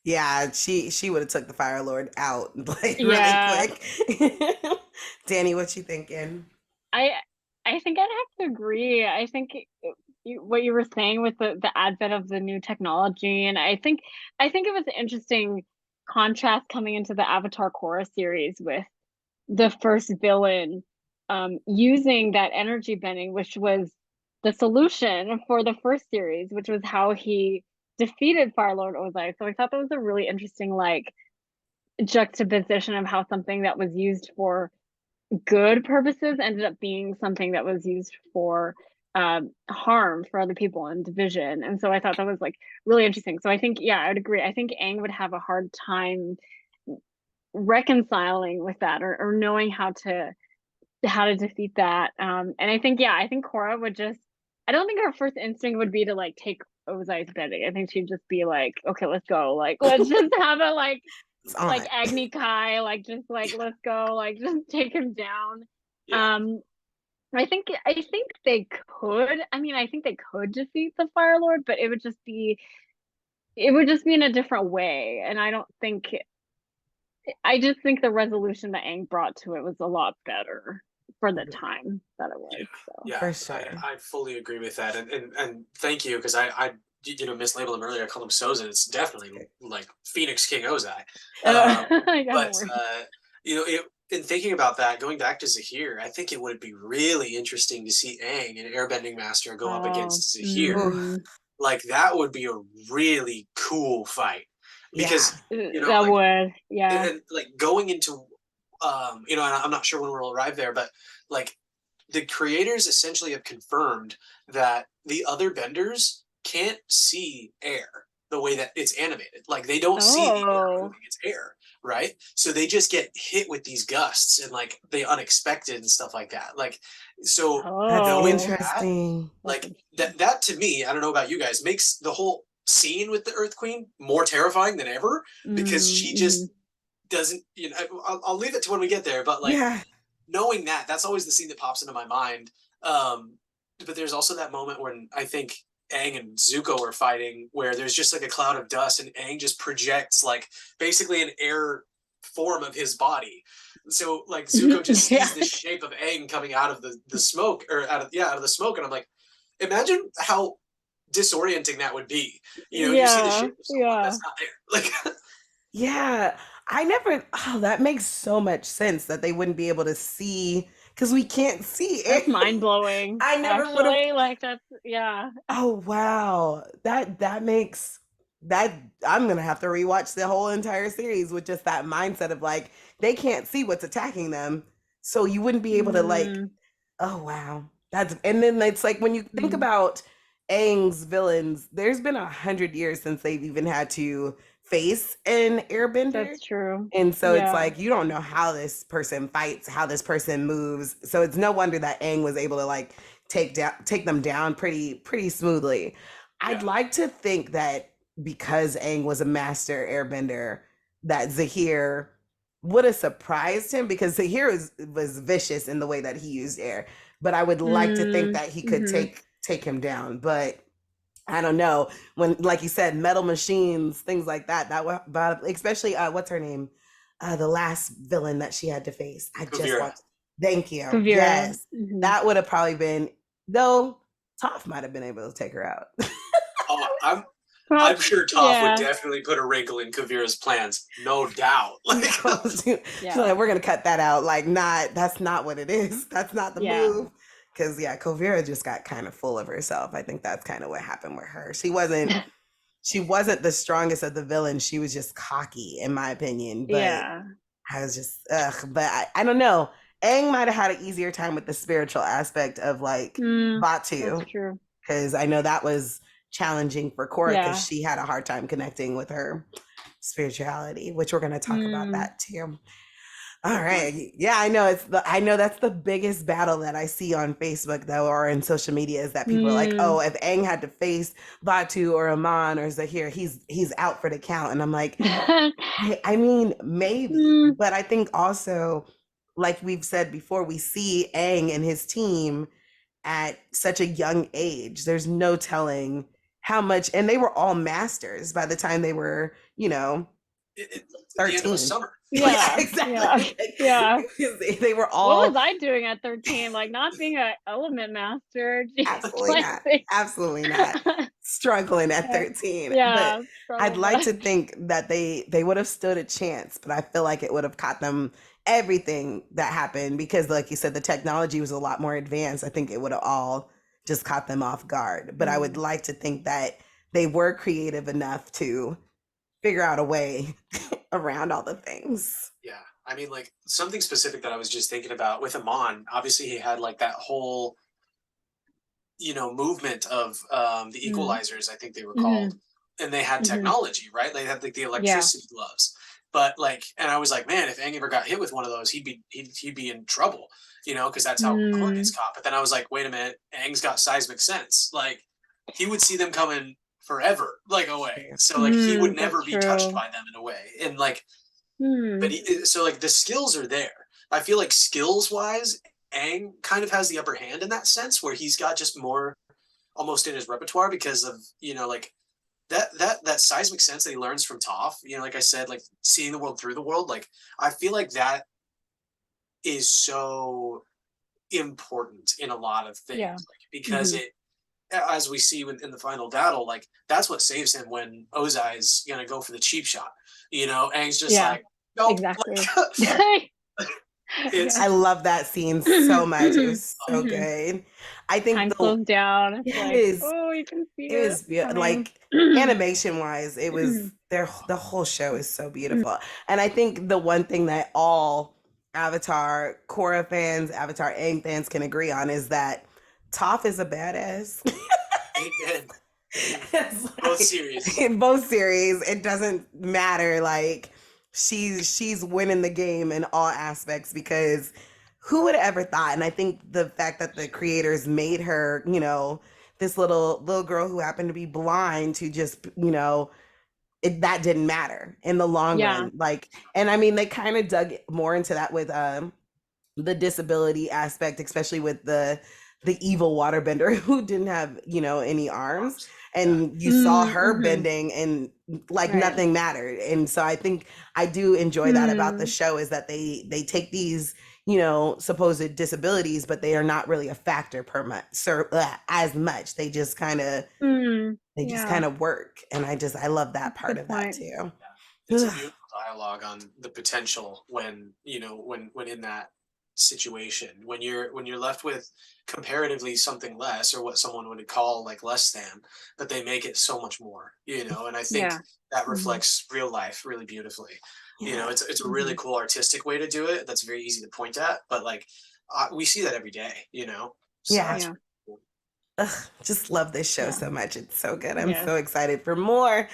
yeah, she would have took the Fire Lord out really quick. Danny, what you thinking? I think I'd have to agree. I think what you were saying with the advent of the new technology, and I think it was an interesting contrast coming into the Avatar Korra series with the first villain using that energy bending, which was the solution for the first series, which was how he defeated Fire Lord Ozai. So I thought that was a really interesting juxtaposition of how something that was used for good purposes ended up being something that was used for harm for other people and division. And so I thought that was really interesting. So I think, yeah, I would agree. I think Aang would have a hard time reconciling with that, or knowing how to defeat that. And I think Korra would just, I don't think her first instinct would be to take Ozai's bending. I think she'd just be like, okay, let's go. Let's just have a Agni Kai, let's go, just take him down. Yeah. I think they could. I mean, I think they could defeat the Fire Lord, but it would just be in a different way. And I just think the resolution that Aang brought to it was a lot better for the time that it Yeah, was. So yeah, For sure. I fully agree with that, and thank you because I mislabeled him earlier. I called him Sozin. It's definitely like Phoenix King Ozai. yeah, no But worries. in thinking about that, going back to Zahir, I think it would be really interesting to see Aang, an Airbending master, go up Oh, against Zahir. Like that would be a really cool fight Yeah. because that would, yeah. and like going into and I'm not sure when we'll arrive there, but like the creators essentially have confirmed that the other benders can't see air the way that it's animated. Like they don't see the air Oh, moving, it's air, right? So they just get hit with these gusts and like the unexpected and stuff like that. Like so That's knowing oh, that, interesting. that's like interesting. that to me, I don't know about you guys, makes the whole scene with the Earth Queen more terrifying than ever because she Mm-hmm. just doesn't, I'll leave it to when we get there, but like Yeah. knowing that, that's always the scene that pops into my mind. But there's also that moment when I think Aang and Zuko are fighting where there's just like a cloud of dust and Aang just projects like basically an air form of his body. So like Zuko just yeah, sees this shape of Aang coming out of the smoke or out of the smoke, and I'm like, imagine how disorienting that would be. You see the yeah, shape of someone yeah. that's not there. Like Yeah. I never, oh, that makes so much sense that they wouldn't be able to see because we can't see That's it. mind blowing. I never would have. Actually, like that's yeah. Oh wow. That makes that I'm gonna have to rewatch the whole entire series with just that mindset of like they can't see what's attacking them. So you wouldn't be able to like, Mm, oh wow. That's and then it's like when you think mm, about Aang's villains, there's been 100 years since they've even had to face an airbender. that's true. And so it's Yeah. like you don't know how this person fights, how this person moves. So it's no wonder that Aang was able to like take them down pretty smoothly. I'd yeah, like to think that because Aang was a master airbender, that Zahir would have surprised him because Zahir was vicious in the way that he used air. But I would like to think Mm, that he could hmm. take him down. But I don't know when, like you said, metal machines, things like that. That would, but especially what's her name, the last villain that she had to face. I just Kuvira. watched. Thank you. Kuvira. Yes, Hmm. that would have probably been. Though Toph might have been able to take her out. Oh, I'm Well, sure Toph would yeah. definitely put a wrinkle in Kavira's plans, no doubt. Like, No, she's Yeah. like, we're gonna cut that out. Like, not that's not what it is. That's not the Yeah. move. Because yeah, Kovira just got kind of full of herself. I think that's kind of what happened with her. She wasn't the strongest of the villains. She was just cocky, in my opinion. But Yeah. I was just ugh. But I don't know. Aang might have had an easier time with the spiritual aspect of like Mm, that's Batu, true. because I know that was challenging for Korra because Yeah. she had a hard time connecting with her spirituality, which we're going to talk about Mm, that too. All right. Yeah, I know that's the biggest battle that I see on Facebook though or in social media is that people are like, mm. "Oh, if Aang had to face Batu or Aman or Zahir, he's out for the count." And I'm like, I mean, maybe, Mm, but I think also like we've said before, we see Aang and his team at such a young age. There's no telling how much and they were all masters by the time they were, it's at the end of a 13. summer. Like, Yeah, yeah. Yeah. exactly. Yeah. They were What was all I doing at 13? Like not being an element master. Jeez, absolutely like not. Absolutely not. Struggling at 13. But yeah, I'd so like to much. think that they would have stood a chance, but I feel like it would have caught them everything that happened because like you said, the technology was a lot more advanced. I think it would have all just caught them off guard. But I would Mm. like to think that they were creative enough to figure out a way around all the things. yeah, I mean, like something specific that I was just thinking about with Amon. Obviously, he had like that whole movement of the Mm. equalizers, I think they were called, Hmm. and they had Hmm. technology, right? They had like the Yeah. electricity gloves. But like, and I was like, man, if Aang ever got hit with one of those, he'd be in trouble, because that's how Korra gets Mm. caught. But then I was like, wait a minute, Aang's got seismic sense. Like, he would see them coming forever, like away. So like, he would Mm, that's never be touched true. by them in a way. And like, but Hmm. so like the skills are there. I feel like skills wise, Aang kind of has the upper hand in that sense, where he's got just more almost in his repertoire because of, you know, like that seismic sense that he learns from Toph. You know, like I said, like seeing the world through the world. Like I feel like that is so important in a lot of things, like, because it, as we see in the final battle, like that's what saves him when Ozai is gonna go for the cheap shot. You know, Aang's just like, nope. Exactly. It's I love that scene so much. It was so good. I think time slows down. It's like, yes, oh, you can see it was like animation wise, it was the whole show is so beautiful. And I think the one thing that all Avatar Korra fans, Avatar Aang fans can agree on is that Toph is a badass. Amen. It's Both series. in both series, it doesn't matter. Like she's winning the game in all aspects because who would have ever thought? And I think the fact that the creators made her, you know, this little girl who happened to be blind to just, you know, that didn't matter in the long run. Like, and I mean, they kind of dug more into that with the disability aspect, especially with the evil waterbender who didn't have, you know, any arms, and you saw her bending and like nothing mattered. And so I think I do enjoy that about the show is that they take these, you know, supposed disabilities, but they are not really a factor as much. They just kind of just kind of work, and I love that part of that too. It's a beautiful dialogue on the potential when, you know, when in that situation, when you're left with comparatively something less, or what someone would call like less than, but they make it so much more, you know. And I think that reflects real life really beautifully. You know, it's a really cool artistic way to do it that's very easy to point at, but like we see that every day, you know. So cool. Ugh, just love this show so much. It's so good. I'm so excited for more.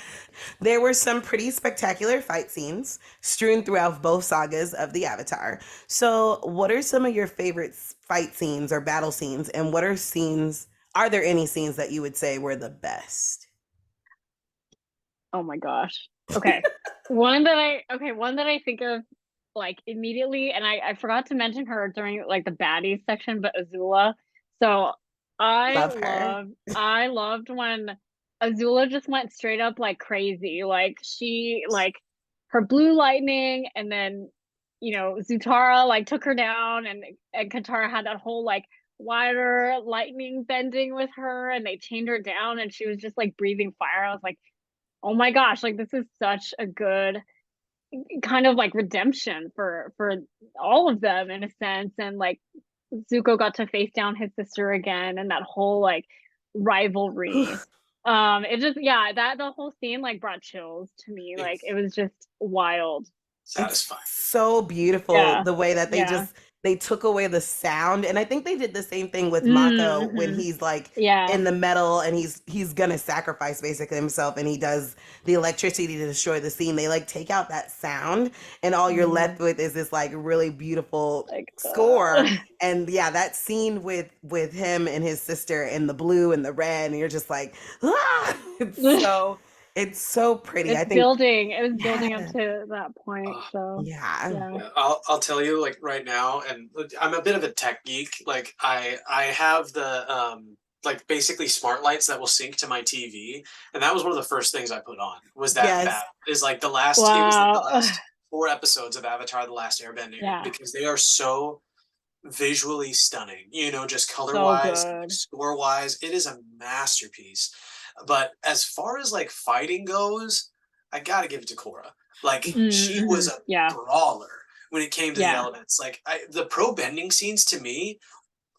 There were some pretty spectacular fight scenes strewn throughout both sagas of the Avatar. So, what are some of your favorite fight scenes or battle scenes? And are there any scenes that you would say were the best? Oh my gosh. Okay. one that I think of like immediately, and I forgot to mention her during like the baddies section, but Azula. So Love her. I loved when Azula just went straight up like crazy. Like she like her blue lightning, and then you know Zutara like took her down, and Katara had that whole like wider lightning bending with her, and they chained her down, and she was just like breathing fire. I was like, oh my gosh, like this is such a good kind of like redemption for all of them in a sense. And like Zuko got to face down his sister again, and that whole like rivalry. It just that the whole scene like brought chills to me. Like it was just wild. Satisfying. It's so beautiful the way that they took away the sound. And I think they did the same thing with Mako when he's like in the metal and he's gonna sacrifice basically himself, and he does the electricity to destroy the scene. They like take out that sound, and all you're left with is this like really beautiful score. And that scene with him and his sister in the blue and the red, and you're just like, it's so pretty. I think it was building up to that point. So I'll tell you, like right now, and I'm a bit of a tech geek. Like I have the like basically smart lights that will sync to my TV, and that was one of the first things I put on. Was that battle. Is like the last. It was like the last 4 episodes of Avatar: The Last Airbender, because they are so visually stunning. You know, just color wise, score wise, it is a masterpiece. But as far as like fighting goes, I gotta give it to Korra. Like she was a brawler when it came to the elements. Like the pro bending scenes to me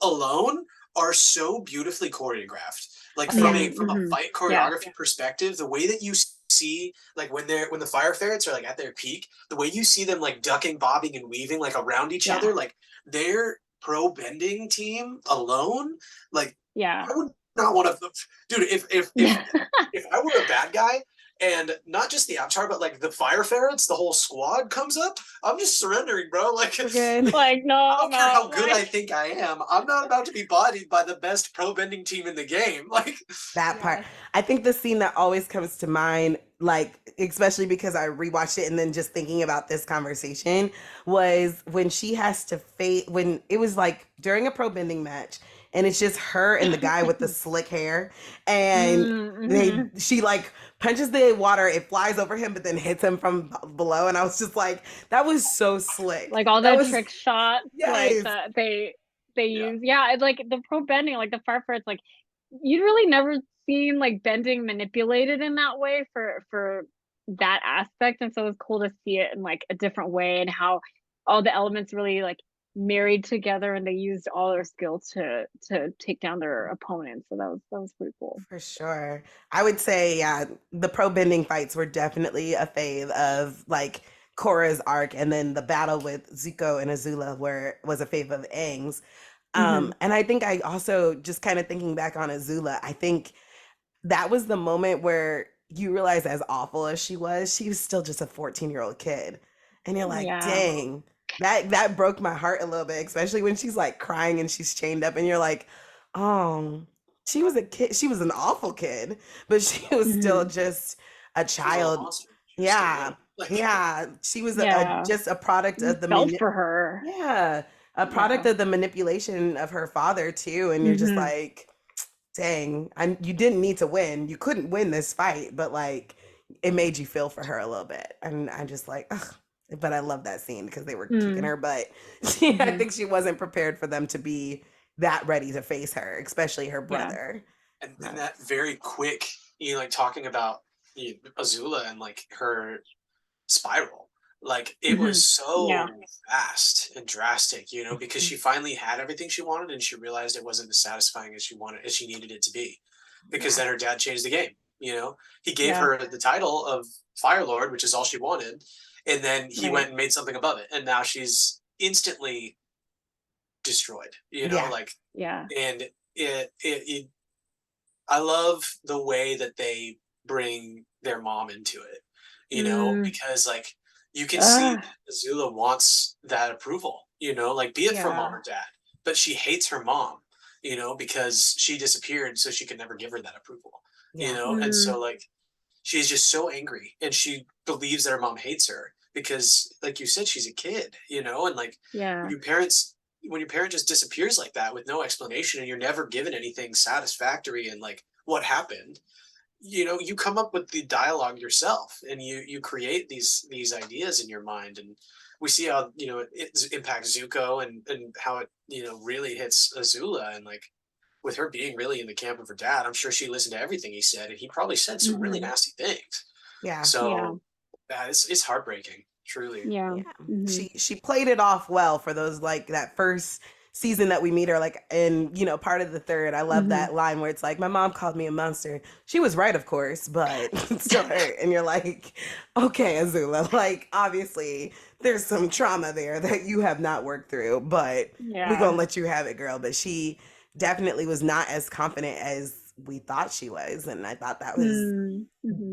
alone are so beautifully choreographed. Like from a fight choreography perspective, the way that you see like when the fire ferrets are like at their peak, the way you see them like ducking, bobbing, and weaving like around each other, like their pro bending team alone, like I would not one of them, dude. If I were a bad guy and not just the Avatar, but like the fire ferrets, the whole squad comes up. I'm just surrendering, bro. Like, like no, I don't care how good like, I think I am. I'm not about to be bodied by the best pro bending team in the game. Like that part. I think the scene that always comes to mind, like especially because I rewatched it and then just thinking about this conversation, was when she has to face when it was like during a pro bending match and it's just her and the guy with the slick hair and she like punches the water, it flies over him but then hits him from below, and I was just like, that was so slick. like all That the was trick shots, like yes. that they use. Yeah, it's like the pro bending, like the far it's like you'd really never seen like bending manipulated in that way for that aspect, and so it's cool to see it in like a different way and how all the elements really like married together and they used all their skill to take down their opponents. So that was pretty cool. For sure. I would say, yeah, the pro bending fights were definitely a fave of like Korra's arc, and then the battle with Zuko and Azula was a fave of Aang's. And I think I also just kind of thinking back on Azula, I think that was the moment where you realize, as awful as she was still just a 14-year-old kid. And you're like, Yeah. dang, that broke my heart a little bit, especially when she's like crying and she's chained up and you're like, oh, she was a kid. She was an awful kid, but she was still just a she was a little child. monster. She was Yeah. like, Yeah. She was Yeah. just a product of the Felt for her. yeah, a product of the manipulation of her father too. And you're just like, dang, you didn't need to win. You couldn't win this fight, but like it made you feel for her a little bit. And I'm just like, ugh. But I love that scene because they were kicking her butt. I think she wasn't prepared for them to be that ready to face her, especially her brother. And that very quick, like talking about Azula and like her spiral. Like it was so fast and drastic, because she finally had everything she wanted and she realized it wasn't as satisfying as she needed it to be. Because then her dad changed the game. He gave her the title of Fire Lord, which is all she wanted, and then he went and made something above it, and now she's instantly destroyed. And I love the way that they bring their mom into it, because like you can see that Azula wants that approval, like be it from mom or dad, but she hates her mom, because she disappeared so she could never give her that approval, and so like she's just so angry and she believes that her mom hates her because like you said, she's a kid, and like when your parent just disappears like that with no explanation and you're never given anything satisfactory and like what happened, you come up with the dialogue yourself and you create these ideas in your mind, and we see how it impacts Zuko and how it really hits Azula, and like with her being really in the camp of her dad, I'm sure she listened to everything he said and he probably said some really nasty things. So it's heartbreaking, truly. She played it off well for those, like that first season that we meet her, like in part of the third. I love that line where it's like, my mom called me a monster. She was right, of course, but it still hurt. And you're like, okay, Azula, like obviously there's some trauma there that you have not worked through, but we're gonna let you have it, girl. But she definitely was not as confident as we thought she was, and I thought that was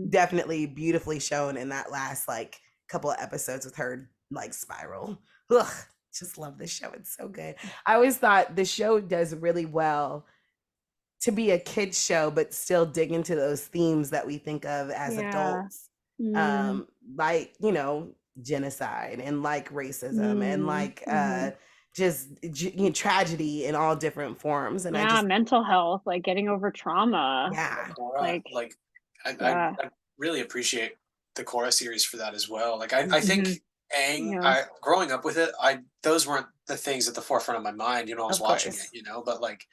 definitely beautifully shown in that last like couple of episodes with her like spiral. Ugh, just love this show. It's so good. I always thought the show does really well to be a kids show, but still dig into those themes that we think of as adults. Like, genocide and like racism and like just tragedy in all different forms. And mental health, like getting over trauma. Korra, I really appreciate the Korra series for that as well. Like I think Aang, growing up with it, those weren't the things at the forefront of my mind, I was watching it, but like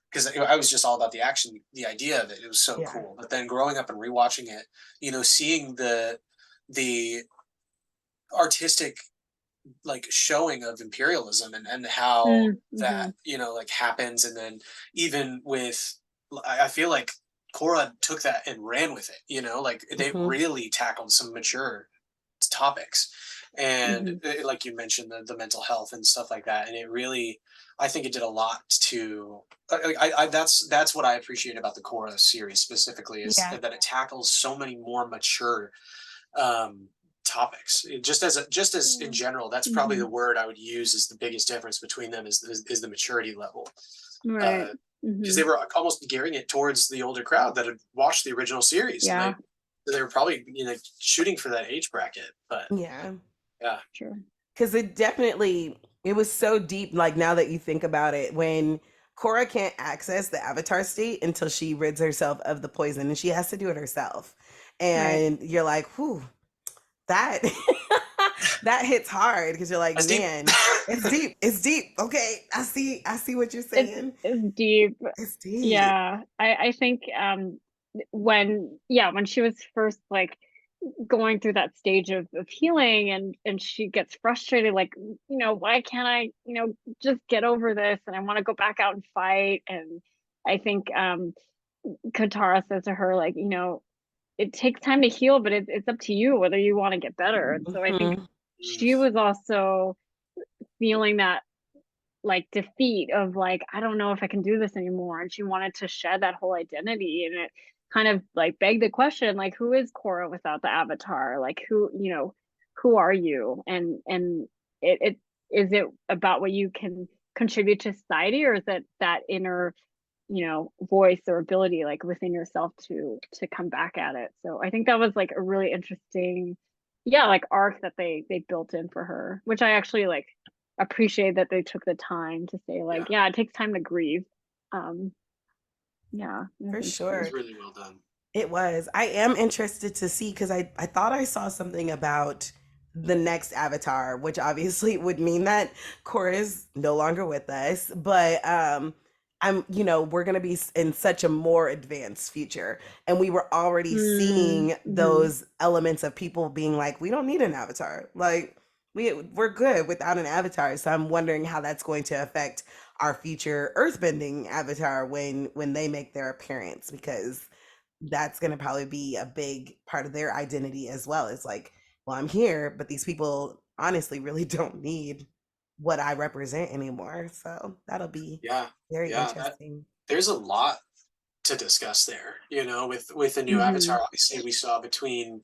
because I was just all about the action, the idea of it. It was so cool. But then growing up and rewatching it, seeing the artistic like showing of imperialism and how that like happens, and then even with I feel like Korra took that and ran with it, like they really tackled some mature topics, and like you mentioned, the mental health and stuff like that, and it really, I think it did a lot to. That's what I appreciate about the Korra series specifically, is Yeah. that it tackles so many more mature um, topics. Just as in general, that's probably the word I would use as the biggest difference between them, is the maturity level. Right. Because they were almost gearing it towards the older crowd that had watched the original series, Yeah. and they were probably shooting for that age bracket. But Yeah. Sure. Because it was so deep. Like, now that you think about it, when Korra can't access the avatar state until she rids herself of the poison, and she has to do it herself. And you're like, whew, that that hits hard, because you're like, that's man, deep. it's deep. It's deep. Okay. I see what you're saying. It's deep. It's deep. Yeah. I think when she was first like going through that stage of healing, and she gets frustrated, like, why can't I, just get over this, and I want to go back out and fight. And I think Katara says to her, like, it takes time to heal, but it's up to you whether you want to get better. And so I think she was also feeling that like defeat of like, I don't know if I can do this anymore, and she wanted to shed that whole identity. And it kind of like begged the question, like, who is Korra without the avatar? Like, who are you? And it is it about what you can contribute to society, or is it that inner voice or ability like within yourself to come back at it? So I think that was like a really interesting like arc that they built in for her, which I actually like appreciate, that they took the time to say like, it takes time to grieve. For sure. It was really well done. It was. I am interested to see, because I thought I saw something about the next Avatar, which obviously would mean that Korra is no longer with us. But we're gonna be in such a more advanced future, and we were already seeing those elements of people being like, we don't need an Avatar. Like, we're good without an Avatar. So I'm wondering how that's going to affect our future Earthbending Avatar when they make their appearance, because that's going to probably be a big part of their identity as well. It's like, well, I'm here, but these people honestly really don't need what I represent anymore. So that'll be very interesting. There's a lot to discuss there, with the new Avatar. Obviously, we saw between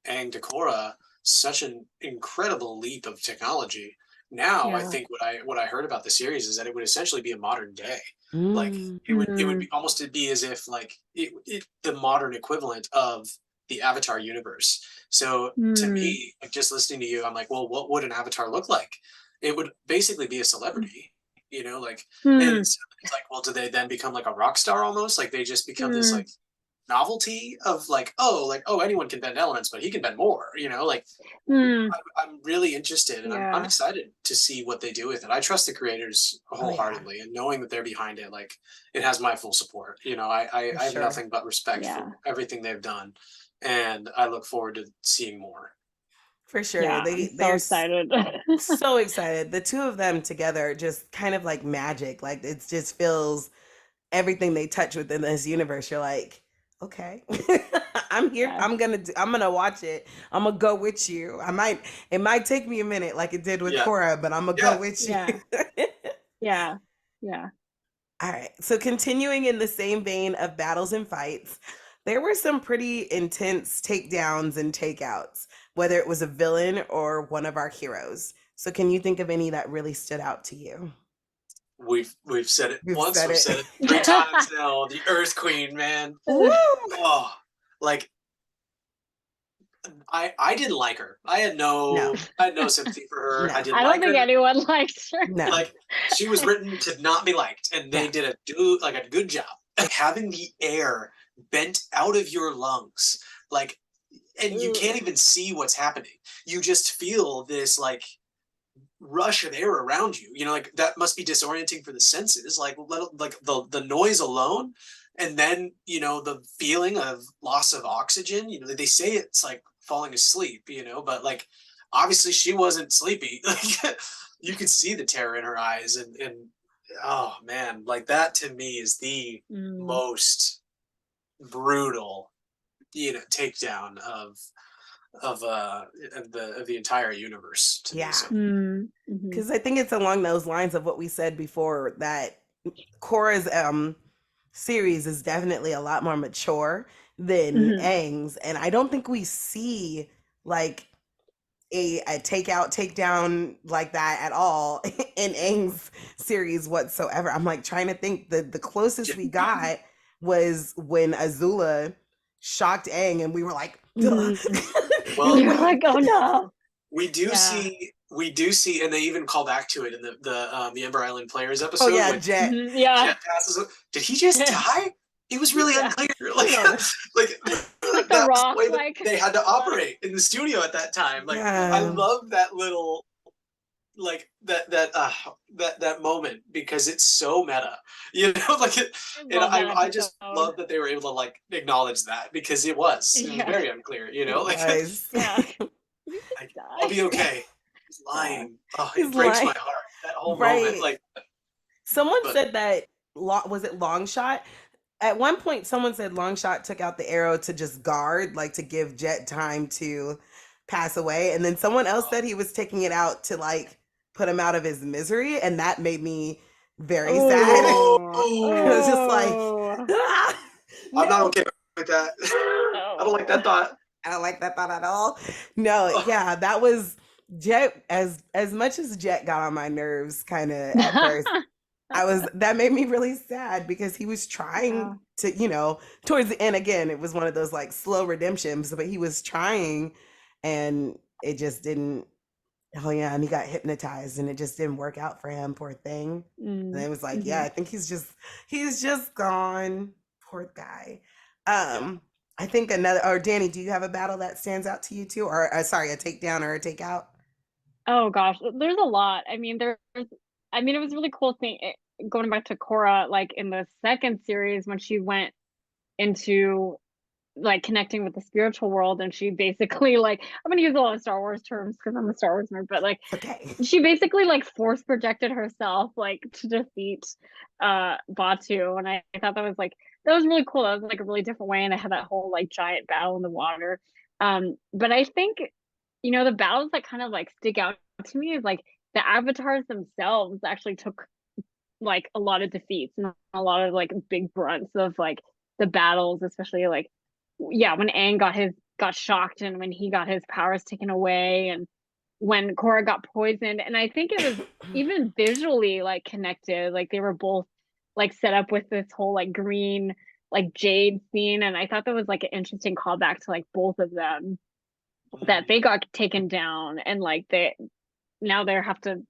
Aang to Korra such an incredible leap of technology. Now, I think what I heard about the series is that it would essentially be a modern day. Like, it would be almost, to be as if like the modern equivalent of the Avatar universe. So to me, like, just listening to you, I'm like, well, what would an Avatar look like? It would basically be a celebrity, like, and it's like, well, do they then become like a rock star almost? Like, they just become this like novelty of like, oh, anyone can bend elements, but he can bend more, like. I'm really interested, and I'm excited to see what they do with it. I trust the creators wholeheartedly, and knowing that they're behind it, like, it has my full support. I have nothing but respect for everything they've done, and I look forward to seeing more. For sure. I'm so excited. So excited. The two of them together, just kind of like magic. Like, it just feels, everything they touch within this universe, you're like, okay, I'm here. I'm gonna watch it. I'm gonna go with you. It might take me a minute, like it did with Korra, but I'm gonna go with you. Yeah. All right. So, continuing in the same vein of battles and fights, there were some pretty intense takedowns and takeouts, whether it was a villain or one of our heroes. So, can you think of any that really stood out to you? We've said it once. We've said it 3 times now. The Earth Queen, man. Woo! Oh, like, I didn't like her. I had no sympathy for her. No. I didn't I don't like think her. anyone likes her. No. Like, she was written to not be liked, and they did a good job. Like, having the air bent out of your lungs, like, and you can't even see what's happening. You just feel this like rush of air around you. Like, that must be disorienting for the senses. Like the noise alone, and then the feeling of loss of oxygen. They say it's like falling asleep. But like, obviously she wasn't sleepy. Like, you could see the terror in her eyes, and oh man, like, that to me is the most brutal takedown the entire universe to me. Yeah. So Because I think it's along those lines of what we said before, that Korra's series is definitely a lot more mature than Aang's, and I don't think we see like a takedown like that at all in Aang's series whatsoever. I'm like trying to think, the closest we got was when Azula shocked Aang, and we were like, duh. Well, You're like, oh no. we do see, and they even call back to it in the Ember Island Players episode. Oh yeah, when Jet. Jet passes. Did he just die? It was really unclear. Like Like the that was Rock, the way that like they had to operate in the studio at that time. Like I love that little, like that moment, because it's so meta, like it, and I just love that they were able to like acknowledge that, because it was very unclear, like I'll be okay. He's lying. Oh, it breaks my heart, that whole moment. Like someone said that, was it Longshot? At one point, someone said Longshot took out the arrow to just guard, like to give Jet time to pass away. And then someone else said he was taking it out to like put him out of his misery. And that made me very sad. I was just like, I'm not okay with that. I don't like that thought. I don't like that thought at all. No, yeah, that was Jet. As much as Jet got on my nerves kind of at first, that made me really sad, because he was trying to, towards the end, again, it was one of those like slow redemptions, but he was trying, and it just didn't. Oh yeah, and he got hypnotized, and it just didn't work out for him, poor thing. And it was like, yeah, I think he's just gone, poor guy. I think or Danny, do you have a battle that stands out to you too, or sorry, a takedown or a takeout? Oh gosh, there's a lot. I mean, it was a really cool thing, going back to Korra, like in the second series when she went into like connecting with the spiritual world, and she basically, like, I'm gonna use a lot of Star Wars terms because I'm a Star Wars nerd, but like she basically like force projected herself like to defeat Batu, and I thought that was really cool. That was like a really different way, and I had that whole like giant battle in the water. But I think the battles that kind of like stick out to me is like the avatars themselves actually took like a lot of defeats and a lot of like big brunts of like the battles, especially like when Aang got shocked, and when he got his powers taken away, and when Korra got poisoned. And I think it was even visually like connected, like they were both like set up with this whole like green like jade scene, and I thought that was like an interesting callback to like both of them, that they got taken down, and like they have to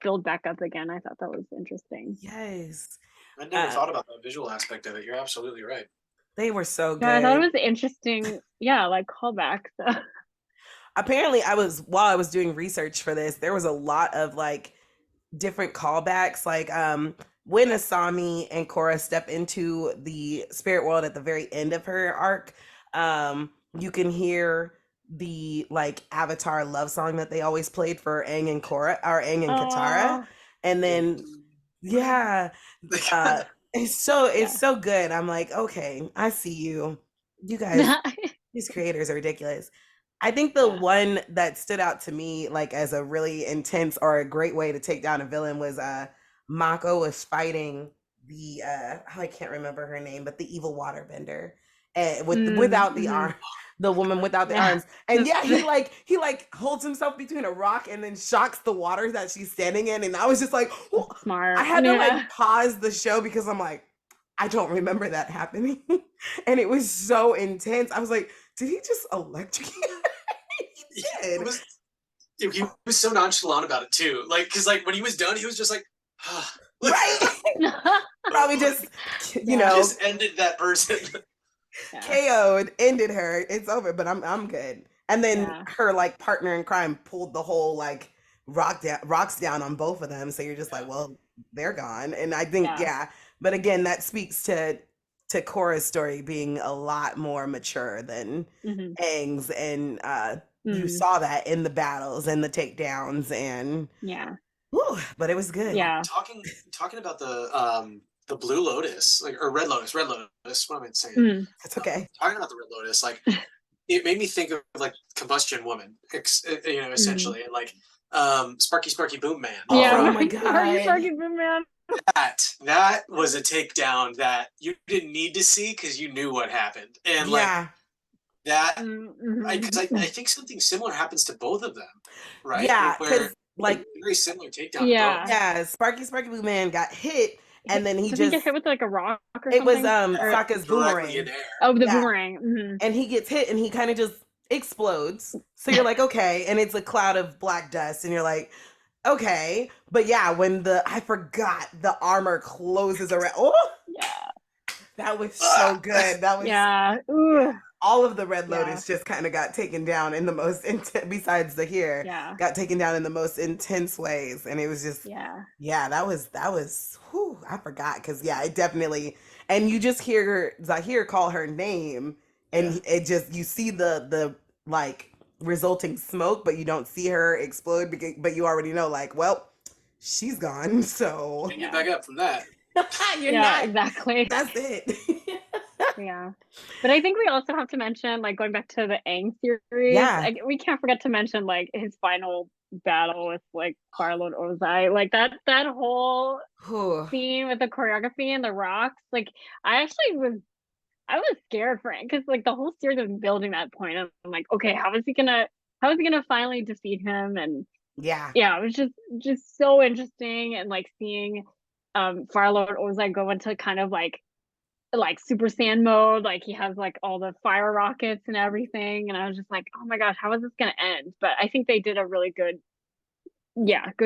build back up again. I thought that was interesting. Yes, I never thought about the visual aspect of it. You're absolutely right. They were so good. I thought it was interesting. Like callbacks. Apparently, while I was doing research for this, there was a lot of like different callbacks, like when Asami and Korra step into the spirit world at the very end of her arc, you can hear the like Avatar love song that they always played for Aang and Korra, or Aang and Katara, and then it's so good. I'm like, okay, I see you. You guys, these creators are ridiculous. I think the one that stood out to me, like as a really intense or a great way to take down a villain, was Mako was fighting the I can't remember her name, but the evil waterbender, without the arm, the woman without the arms, and he like holds himself between a rock and then shocks the water that she's standing in, and I was just like, smart. I had to like pause the show because I'm like, I don't remember that happening, and it was so intense. I was like, did he just electrocute? He did. He was so nonchalant about it too. Like, because like when he was done, he was just like, right? Probably just just ended that person. KO'd, ended her. It's over, but I'm good. And then her like partner in crime pulled the whole like rocks down on both of them. So you're just like, well, they're gone. And I think but again, that speaks to Korra's story being a lot more mature than Aang's, and you saw that in the battles and the takedowns, and but it was good. Talking about the Blue Lotus, like, or Red Lotus. What am I saying? It's okay. Talking about the Red Lotus, like it made me think of like Combustion Woman, essentially, and like Sparky Sparky Boom Man. Yeah, Oh From my Sparky god. Sparky Boom Man. that was a takedown that you didn't need to see because you knew what happened, and like Yeah. that, because I Mm-hmm. think something similar happens to both of them, right? Yeah, Where cuz like very similar takedown to both. Yeah. yeah, Sparky Blue Man got hit and then he Does he get just hit with like a rock or it was something? Or Sokka's Directly in boomerang. air. oh, the Yeah. boomerang. And he gets hit and he kind of just explodes. So you're like, okay, and it's a cloud of black dust and you're like, okay. But yeah, when I forgot the armor closes around. Oh, Yeah. that was so good. That was Yeah. yeah. Ooh. All of the Red Yeah. Lotus just kind of got taken down in the most besides the here, Yeah. got taken down in the most intense ways, and it was just Yeah. yeah, that was whew, I forgot because yeah, it definitely and you just hear Zahir call her name, and Yeah. it just you see the like resulting smoke, but you don't see her explode, but you already know like well she's gone, so Can't get back up from that. you're Yeah, not. exactly. That's it. Yeah. But I think we also have to mention, like, going back to the Aang series, Yeah. we can't forget to mention, like, his final battle with, like, Farlord Ozai. Like, that whole Whew. scene with the choreography and the rocks, like, I was scared for it because, like, the whole series was building that point. And I'm like, okay, how is he gonna finally defeat him? And Yeah. yeah, it was just so interesting. And, like, seeing Farlord Ozai go into kind of like Super Saiyan mode, like he has like all the fire rockets and everything, and I was just like, oh my gosh, how is this gonna end? But I think they did a really good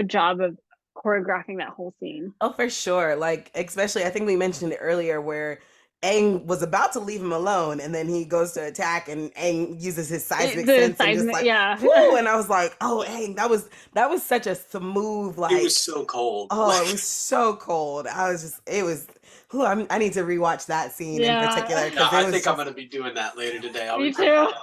job of choreographing that whole scene. Oh, for sure. Like, especially, I think we mentioned it earlier where Aang was about to leave him alone and then he goes to attack and Aang uses his seismic The sense and just seismic, like, yeah. whoo. And I was like, oh, Aang, that was such a smooth, It was like, so cold. oh, Like, it was so cold. I was just, it was, whew, I need to rewatch that scene in particular Yeah. yeah, because it I was think I'm just, gonna be doing that later today. I'll Me be picking too. that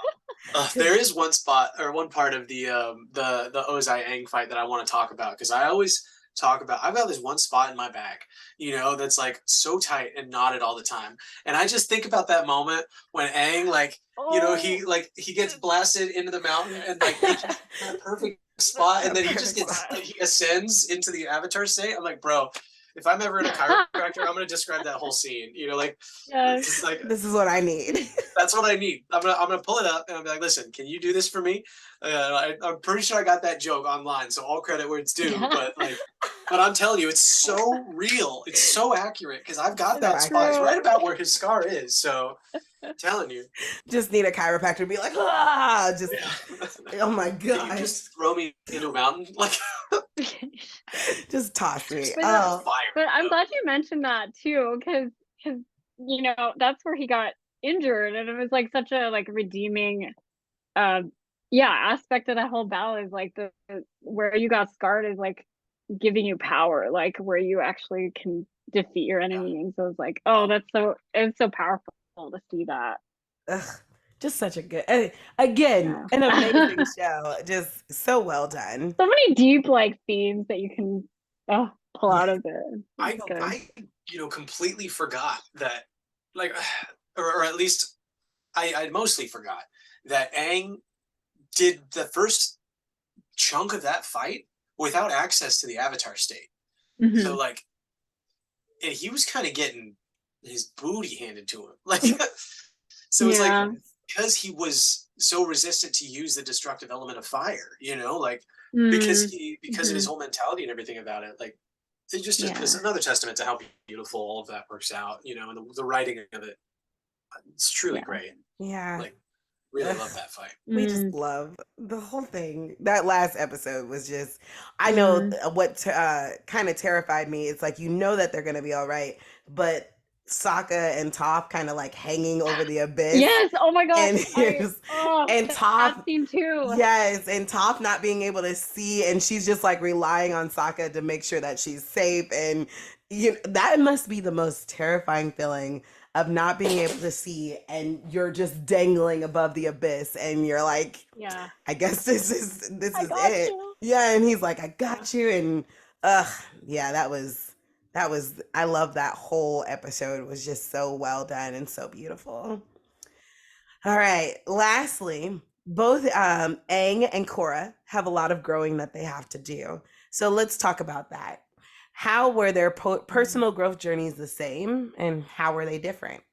up. There is one spot or one part of the Ozai Aang fight that I want to talk about because I always talk about I've got this one spot in my back, that's like so tight and knotted all the time. And I just think about that moment when Aang like, Oh, he gets blasted into the mountain and like it's just that perfect spot and a then he just perfect gets spot. he ascends into the avatar state. I'm like, bro, if I'm ever in a chiropractor, I'm gonna describe that whole scene. yeah. It's like This is what I need. that's what I need. I'm gonna pull it up and I'll be like, listen, can you do this for me? I'm pretty sure I got that joke online, so all credit where it's due. But I'm telling you, it's so real. It's so accurate because I've got So that spot. It's accurate. True. right about where his scar is. So, I'm telling you, Just need a chiropractor to be like, ah, just, yeah. oh my Can you gosh. just throw me into a mountain? Like, Just toss me. But Oh, fire. but I'm Though. glad you mentioned that too, because that's where he got injured, and it was like such a like redeeming um yeah aspect of that whole battle is like the where you got scarred is like giving you power, like where you actually can defeat your Yeah. enemy. And so it's like, oh, it's so powerful to see that. ugh, just such a good, again, Yeah. an amazing show. Just so well done. So many deep like themes that you can pull Yeah. out of it. It's I good. I completely forgot that, like, or at least I mostly forgot that Aang did the first chunk of that fight without access to the avatar state. So Hmm. like, and he was kind of getting his booty handed to him. Like, so it's like Yeah. because he was so resistant to use the destructive element of fire, like because of his Mm-hmm. whole mentality and everything about it. Like, it just is Yeah. another testament to how beautiful all of that works out. And the writing of it, it's truly Yeah. great. Yeah. Like, really love Ugh. that fight. We just Mm, love the whole thing. That last episode was just, I know mm. what kind of terrified me. It's like, you know that they're going to be all right, but Sokka and Toph kind of like hanging over the abyss. Yes. Oh my gosh. And and That Toph, scene too. yes, and Toph not being able to see, and she's just like relying on Sokka to make sure that she's safe. And that must be the most terrifying feeling of not being able to see, and you're just dangling above the abyss, and you're like, Yeah. I guess this I is got it. you. Yeah, and he's like, I Yeah. got you, and yeah, that was I love that whole episode. It was just so well done and so beautiful. All right. Lastly, both Aang and Korra have a lot of growing that they have to do. So let's talk about that. How were their personal growth journeys the same, and how were they different?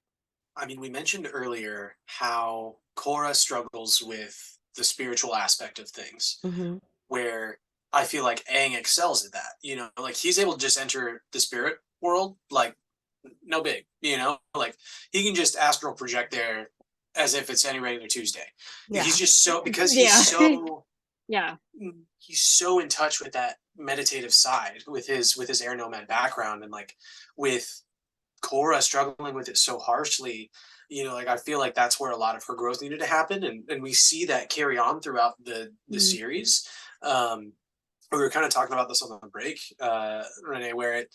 I mean, we mentioned earlier how Korra struggles with the spiritual aspect of things, Mm-hmm. where I feel like Aang excels at that. You know, like he's able to just enter the spirit world, like no big, you know, like he can just astral project there as if it's any regular Tuesday. He's Yeah. just so, because Yeah. Yeah. he's so in touch with that meditative side with his air nomad background, and like with Korra struggling with it so harshly, you know, like I feel like that's where a lot of her growth needed to happen, and we see that carry on throughout the Mm. series. We were kind of talking about this on the break, Renee, where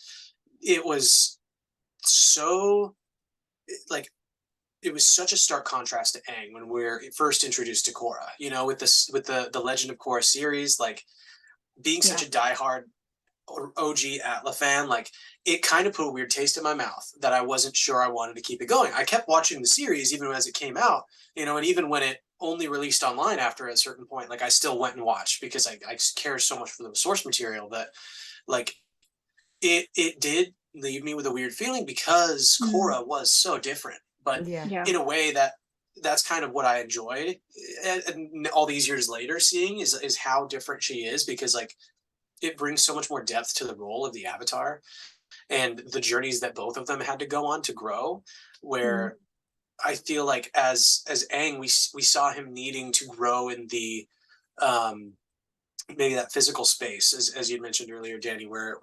it was so like it was such a stark contrast to Aang when we're first introduced to Korra. You know, with this with the Legend of Korra series, like being such Yeah. a diehard OG Atla fan, like it kind of put a weird taste in my mouth that I wasn't sure I wanted to keep it going. I kept watching the series even as it came out, you know, and even when it only released online after a certain point, like I still went and watched because I care so much for the source material that like it did leave me with a weird feeling because Mm. Korra was so different, but Yeah. Yeah. in a way that's kind of what I enjoyed, and all these years later seeing is how different she is, because like it brings so much more depth to the role of the Avatar and the journeys that both of them had to go on to grow. Mm. Where I feel like as Aang, we saw him needing to grow in the um, maybe that physical space, as you mentioned earlier, Danny, where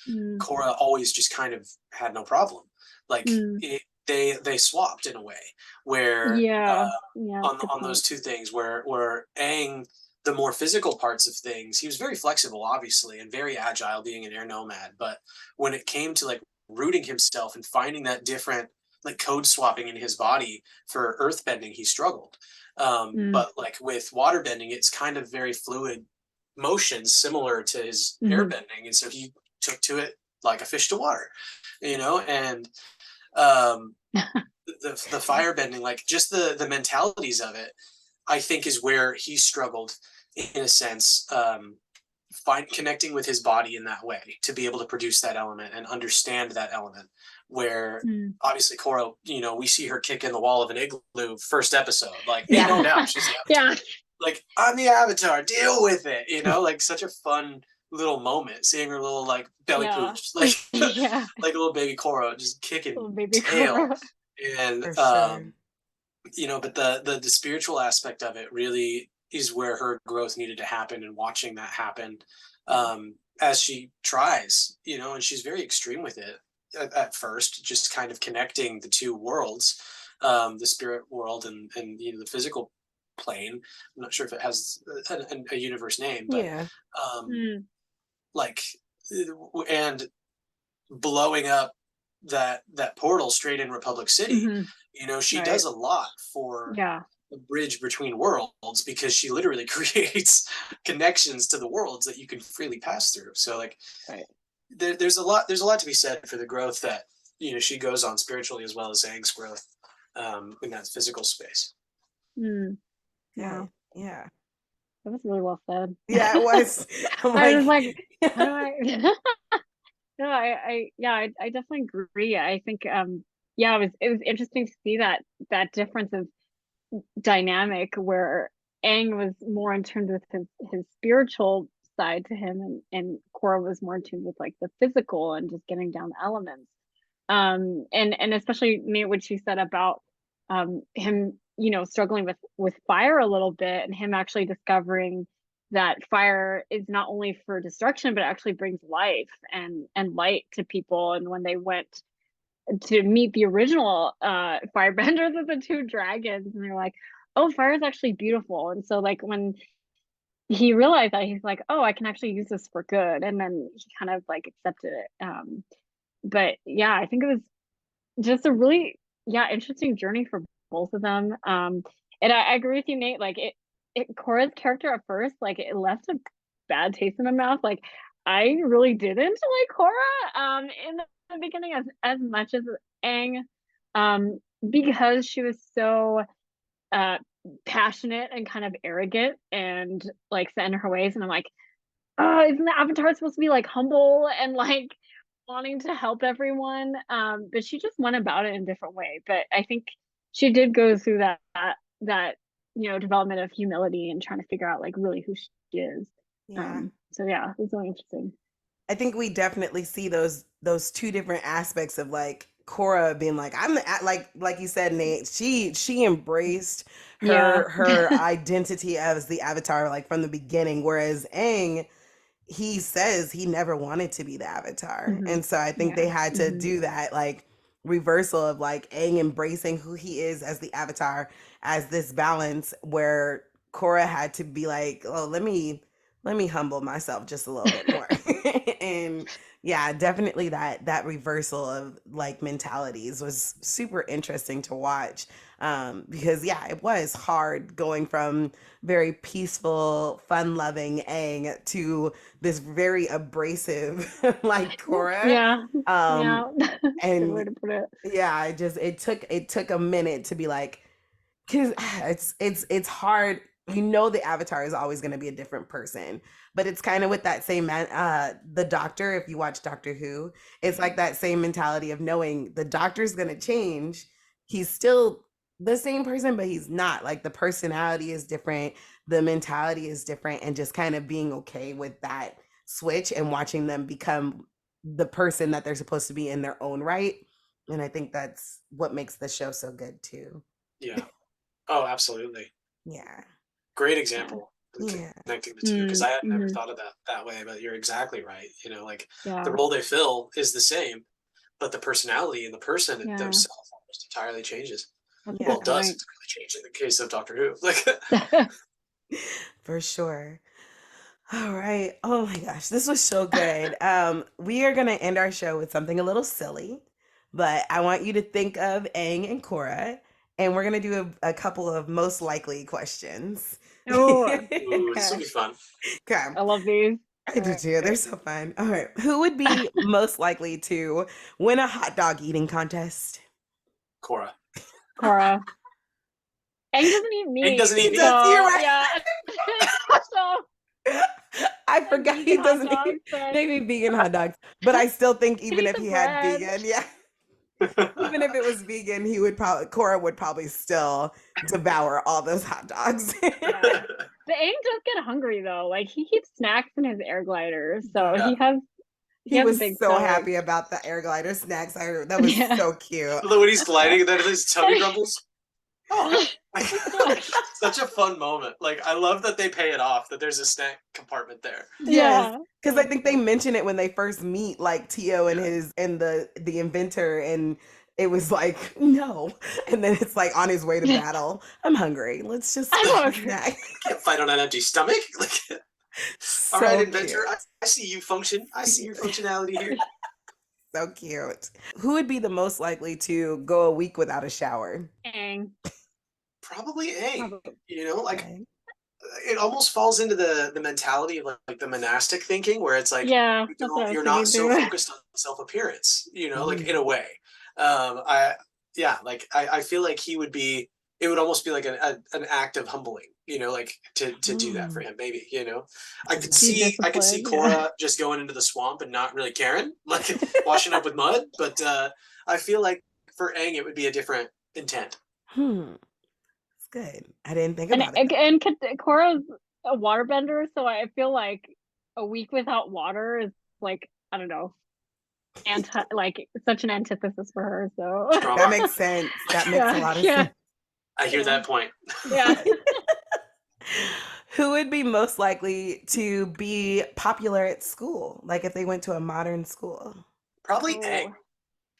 Mm. Korra always just kind of had no problem. Like Mm. they swapped in a way where Yeah. Yeah. That's a good on those point. two things, where Aang, the more physical parts of things, he was very flexible, obviously, and very agile, being an air nomad. But when it came to like rooting himself and finding that different like code swapping in his body for earth bending, he struggled. Mm. But like with water bending, it's kind of very fluid motions similar to his air Mm-hmm. bending, and so he took to it like a fish to water, you know. And um, the fire bending, like just the mentalities of it, I think is where he struggled in a sense, find connecting with his body in that way to be able to produce that element and understand that element. Where Mm. obviously Korra, you know, we see her kick in the wall of an igloo first episode, like ain't Yeah. no doubt she's the Avatar. Yeah. Like I'm the Avatar, deal with it, you know, like such a fun little moment seeing her little like belly Yeah. pooch, like Yeah. like a little baby Korra just kicking Little baby tail. Korra. And For sure. you know, but the spiritual aspect of it really is where her growth needed to happen, and watching that happen Yeah. as she tries, you know, and she's very extreme with it at first, just kind of connecting the two worlds, the spirit world and you know the physical plane. I'm not sure if it has a universe name, but Yeah. um, Mm. like and blowing up that portal straight in Republic City. Mm-hmm. You know, she does Right. a lot for Yeah. the bridge between worlds, because she literally creates connections to the worlds that you can freely pass through. So like Right. there's a lot to be said for the growth that, you know, she goes on spiritually, as well as Aang's growth in that physical space. Mm. Yeah. Wow. Yeah. That was really well said. Yeah, it was. I'm I was like, like, how do I? No, yeah, I definitely agree. I think, yeah, it was interesting to see that difference of dynamic where Aang was more in tune with his spiritual side to him, and Korra was more in tune with like the physical and just getting down the elements. And especially me what she said about him, struggling with fire a little bit, and him actually discovering that fire is not only for destruction but actually brings life and light to people. And when they went to meet the original firebenders of the two dragons, and they're like, oh, fire is actually beautiful. And so like when he realized that, he's like, oh, I can actually use this for good, and then he kind of like accepted it. But yeah, I think it was just a really, yeah, interesting journey for both of them. And I agree with you, Nate. Like Cora's character at first, like it left a bad taste in my mouth. Like I really didn't like Cora in the beginning as much as Aang, um, because she was so passionate and kind of arrogant and like set in her ways. And I'm like, oh, isn't the Avatar supposed to be like humble and like wanting to help everyone? But she just went about it in a different way. But I think she did go through that development of humility and trying to figure out like really who she is. Yeah. So yeah, it's really interesting. I think we definitely see those two different aspects of like Korra being like I'm the like you said, Nate. She embraced Yeah. her identity as the Avatar like from the beginning, whereas Aang, he says he never wanted to be the Avatar, Mhm. and so I think they Yeah. had to do that like reversal of like Aang embracing who he is as the Avatar as this balance where Korra had to be like, oh, let me humble myself just a little bit more. And yeah, definitely that reversal of like mentalities was super interesting to watch. Because yeah, it was hard going from very peaceful, fun-loving Aang to this very abrasive like Korra. Yeah. Um, Yeah. That's a good way and to put it. yeah, it took a minute to be like, because it's hard. You know, the Avatar is always going to be a different person, but it's kind of with that same man. The Doctor, if you watch Doctor Who, it's like that same mentality of knowing the Doctor's going to change. He's still the same person, but he's not. Like the personality is different, the mentality is different, and just kind of being okay with that switch and watching them become the person that they're supposed to be in their own right. And I think that's what makes the show so good too. Yeah. Oh, absolutely. Yeah. Great Yeah. example. Yeah. Connecting the two, because I had never Mm-hmm. thought of that way, but you're exactly right. Like Yeah. the role they fill is the same, but the personality and the person Yeah. themselves almost entirely changes. That's a Yeah. Well, good it does point. entirely change in the case of Doctor Who. Like, For sure. All right. Oh my gosh, this was so good. We are gonna end our show with something a little silly, but I want you to think of Aang and Korra, and we're gonna do a couple of most likely questions. Oh, ooh, this will okay. be fun. Okay. I love these. I All do too. They're right. so fun. All right. Who would be most likely to win a hot dog eating contest? Korra. Korra. Aang doesn't eat Hank meat, doesn't eat He meat. does. You're so right. yeah. So I like forgot he vegan hot doesn't dogs, eat but maybe vegan hot dogs, but I still think can even eat if the he had bread. vegan, yeah, even if it was vegan, he would probably Cora would probably still devour all those hot dogs. Yeah. The Aang does get hungry though. Like he keeps snacks in his air glider, so Dude, Yeah. he he has a was big so stomach. happy about the air glider snacks. That was Yeah. so cute. Although when he's gliding and then his tummy grumbles. Oh, Yeah. such a fun moment. Like I love that they pay it off. That there's a snack compartment there. Yes, Yeah. because I think they mention it when they first meet, like Tio and Yeah. his and the inventor, and it was like no, and then it's like on his way to battle. I'm hungry. Let's just I'm eat a hungry. snack. Can't fight on an empty stomach. Like, all right, So inventor, cute. I see you function. I see your functionality here. So cute. Who would be the most likely to go a week without a shower? Aang. Probably Aang. Probably. Like Okay. it almost falls into the mentality of like the monastic thinking, where it's like Yeah, that's what I was you're not thinking so too. focused on self appearance. Like in Mm. a way. I yeah, like I feel like he would be. It would almost be like an act of humbling. Like to do that for Mm. him. Maybe I Just could Be see disciplined. Yeah. Korra just going into the swamp and not really caring, like washing up with mud. But I feel like for Aang it would be a different intent. Hmm. It's good. I didn't think And about it. Korra's a waterbender, so I feel like a week without water is like I don't know, like such an antithesis for her. So That Trauma. makes sense. That makes a yeah, lot of yeah, sense. I hear yeah, that point. yeah. Who would be most likely to be popular at school? Like if they went to a modern school? Probably Aang.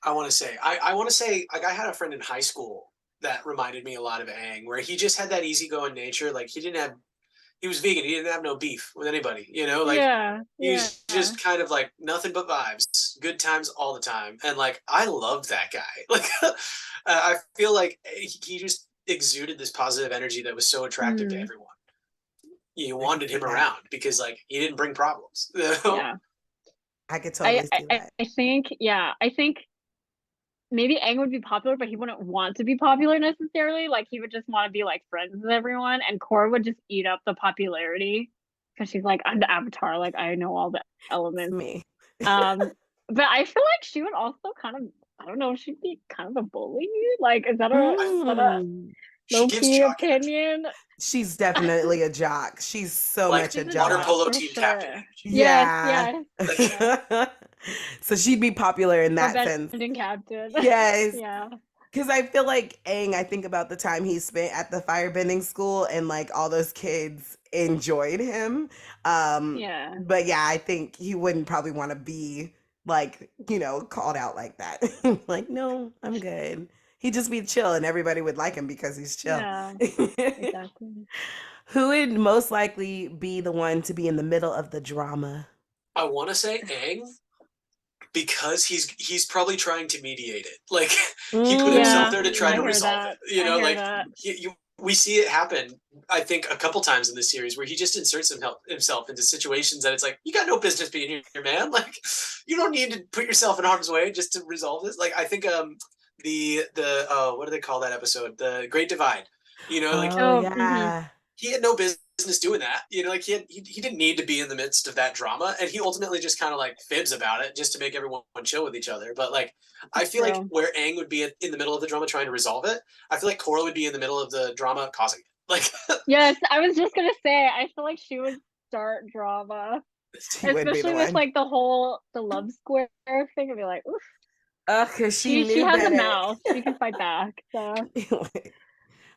Oh, I want to say. I want to say like I had a friend in high school that reminded me a lot of Aang, where he just had that easygoing nature. Like he was vegan. He didn't have no beef with anybody. Like yeah, he yeah. was just kind of like nothing but vibes, good times all the time, and like I loved that guy. Like I feel like he just exuded this positive energy that was so attractive to Hmm. everyone. You I could wanted see him that. around because like he didn't bring problems. Yeah. I could I, totally I see I that. I think yeah, I think maybe Aang would be popular, but he wouldn't want to be popular necessarily. Like he would just want to be like friends with everyone, and Korra would just eat up the popularity because she's like, I'm the Avatar, like I know all the It's elements. me. Um, but I feel like she would also kind of, I don't know, she'd be kind of a bully. Like, is that a Mm. She low gives key jock energy. opinion? She's definitely a jock. She's so Like much a She's a water jock. jock polo for team captain sure. energy. Yes, Yeah. yes, yeah. Like, So she'd be popular in that sense. Bending captain. Yes. Yeah, Because I feel like Aang, I think about the time he spent at the firebending school and like all those kids enjoyed him. yeah, But yeah, I think he wouldn't probably want to be like, called out like that. Like, no, I'm good. He'd just be chill and everybody would like him because he's chill. yeah, exactly. Who would most likely be the one to be in the middle of the drama? I want to say Aang because he's probably trying to mediate it. Like he put himself Yeah, there to try I to Mm. hear resolve that. it. You I know, hear like that. we see it happen. I think a couple times in the series where he just inserts himself into situations that it's like you got no business being here, man. Like you don't need to put yourself in harm's way just to resolve this. Like I think the what do they call that episode? The Great Divide. You know, like Oh, Oh, hmm. yeah. he had no business doing that. You know, like he didn't need to be in the midst of that drama, and he ultimately just kind of like fibs about it just to make everyone chill with each other. But like, I feel like True. where Aang would be in the middle of the drama trying to resolve it, I feel like Korra would be in the middle of the drama causing it. Like, Yes, I was just gonna say, I feel like she would start drama, She would be the especially with one. like the love square thing. I'd be like, oof, Because she she knew has a better. mouth. She can fight back. So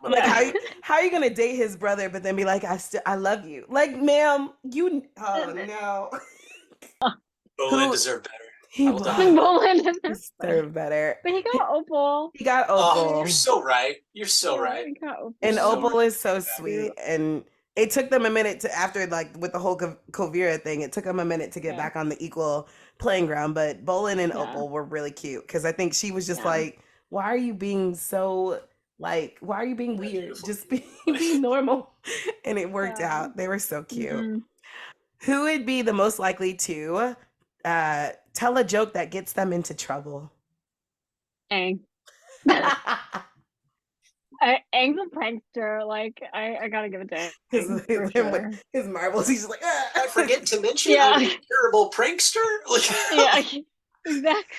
I'm a Like yeah. how are you gonna date his brother, but then be like, I love you. Like, ma'am, oh no. Bolin Who deserved better. he I will die on was that. Boland is better. deserved better. But he got Opal. He got Oh, you're Opal. so right. You're so Yeah, right. he got You're And so Opal. Opal right. is so Yeah. sweet. Cute. And it took them a minute to, after like with the whole Kovira thing, it took them a minute to get Yeah, back on the equal playing ground. But Bolin and yeah, Opal were really cute because I think she was just yeah, like, why are you being so like, why are you being That weird? beautiful. Just be normal. And it worked yeah. out. They were so cute. Hmm. Who would be the most likely to tell a joke that gets them into trouble? Aang. Aang's a prankster. Like I gotta give it to his, Aang his for him with sure. his marbles, he's just like, I ah. forget to mention I'm Yeah, a terrible prankster. Like, yeah, exactly.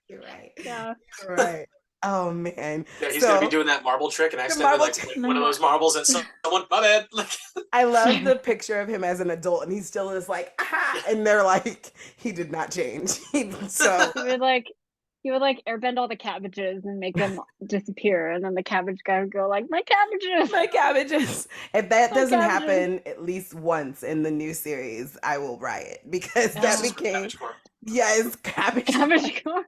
You're right. Yeah. You're right. Oh man. yeah, he's gonna be So doing that marble trick and the accidentally marble like t- flick one of No. those marbles at someone. My bad. Like, I love the picture of him as an adult and he still is like, ah, and they're like, he did not change. So He would like airbend all the cabbages and make them disappear, and then the cabbage guy would go like, "My cabbages, my cabbages. If that my doesn't cabbages." happen at least once in the new series, I will riot because that Oh, Justice for became Cabbage Corp. yes, cabbage. cabbage corn.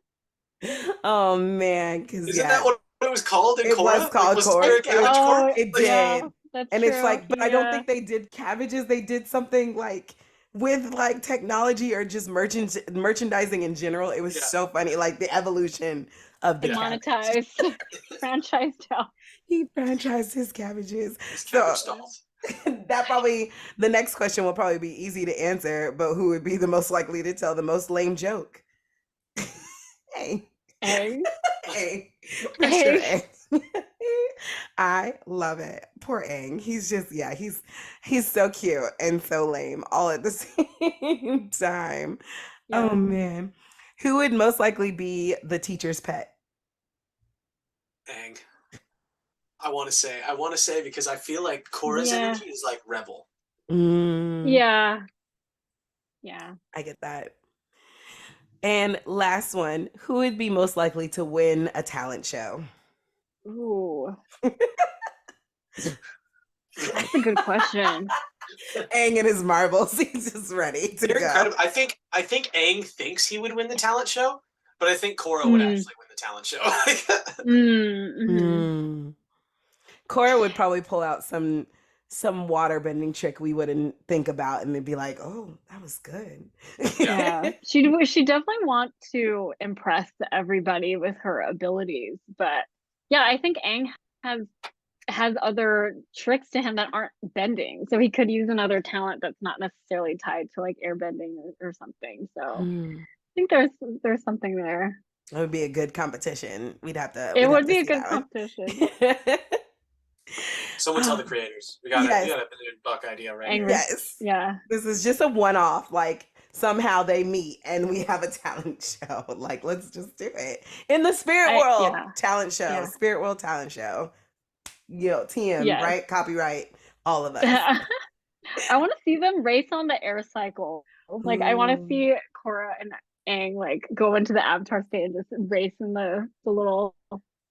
Oh man, because Isn't that yeah, what it was called in it was Korra? Like, called wasn't there Corp. a Cabbage Corp? Oh, It Like, yeah, did. that's And it's true. like, but I He don't think they did cabbages. They did something like with like technology or just merchandising in general. It was yeah, so funny, like the evolution of the it yeah, cabbage. monetized, franchised out. He franchised his cabbages. his So cabbage stalls. that probably the next question will probably be easy to answer, but who would be the most likely to tell the most lame joke? Hey, Aang, hey, for sure. Aang. Aang. I love it. Poor Aang. He's just he's so cute and so lame all at the same time. Oh Yeah, man. Who would most likely be the teacher's pet? Dang. I want to say because I feel like Korra's yeah, energy is like rebel. Mm, yeah, yeah. I get that. And last one, who would be most likely to win a talent show? Ooh, that's a good question. Aang and his marbles. He's just ready to They're go. incredible. I think Aang thinks he would win the talent show, but I think Korra would Mm, actually win the talent show. mm-hmm. Mm. Cora would probably pull out some water bending trick we wouldn't think about and it'd be like, oh, that was good. Yeah, Yeah, she definitely want to impress everybody with her abilities, but yeah, I think Aang has has other tricks to him that aren't bending, so he could use another talent that's not necessarily tied to like airbending or something. So Mm. I think there's something there. It would be a good competition. It we'd have would to be a see good that competition. one. Someone tell the creators. We got Yes. a $1 million idea right here. Angry. Yes. Yeah. This is just a one-off. Like somehow they meet and we have a talent show. Like let's just do it in the Spirit World Yeah. talent show. Yeah. Spirit World talent show. TM, Yes. right? Copyright, all of us. I want to see them race on the air cycle. Like I want to see Korra and Aang like go into the Avatar state and just race in the little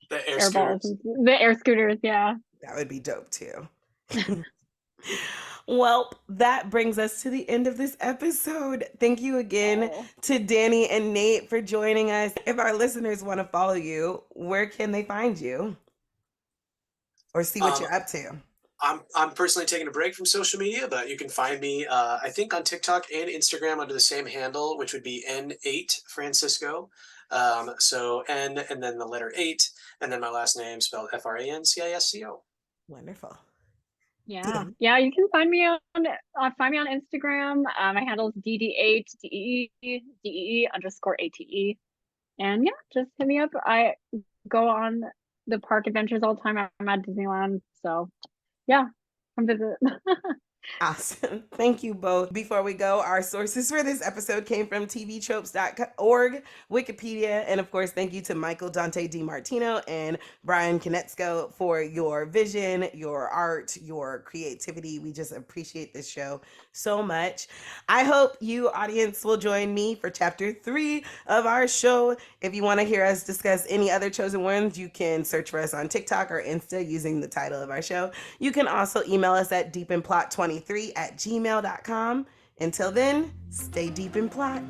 The air air balls, scooters. the air scooters. Yeah. That would be dope too. Well, that brings us to the end of this episode. Thank you again to Danny and Nate for joining us. If our listeners want to follow you, where can they find you or see what you're up to? I'm personally taking a break from social media, but you can find me, I think, on TikTok and Instagram under the same handle, which would be N8 Francisco. So N and then the letter 8, and then my last name spelled Francisco. Wonderful. Yeah. Yeah. You can find me on Instagram. My handle is DD8DEE_ATE. And yeah, just hit me up. I go on the park adventures all the time. I'm at Disneyland. So yeah, come visit. Awesome. Thank you both. Before we go, our sources for this episode came from tvtropes.org, Wikipedia, and of course, thank you to Michael Dante DiMartino and Brian Konecko for your vision, your art, your creativity. We just appreciate this show so much. I hope you, audience, will join me for chapter 3 of our show. If you want to hear us discuss any other chosen ones, you can search for us on TikTok or Insta using the title of our show. You can also email us at deepinplot23@gmail.com. Until then, stay deep in plot.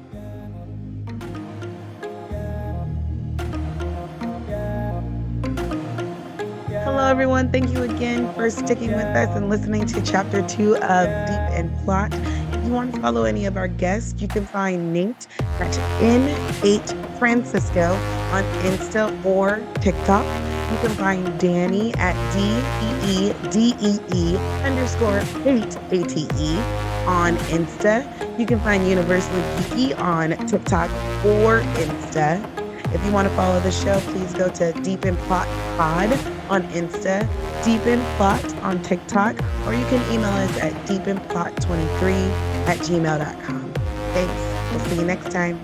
Hello, everyone. Thank you again for sticking with us and listening to Chapter 2 of Deep in Plot. If you want to follow any of our guests, you can find Nate at N8 Francisco on Insta or TikTok. You can find Danny at DEEDEE_8ATE on Insta. You can find Universally Geeky on TikTok or Insta. If you want to follow the show, please go to Deep in Plot Pod on Insta, Deep in Plot on TikTok, or you can email us at deepinplot23@gmail.com. Thanks. We'll see you next time.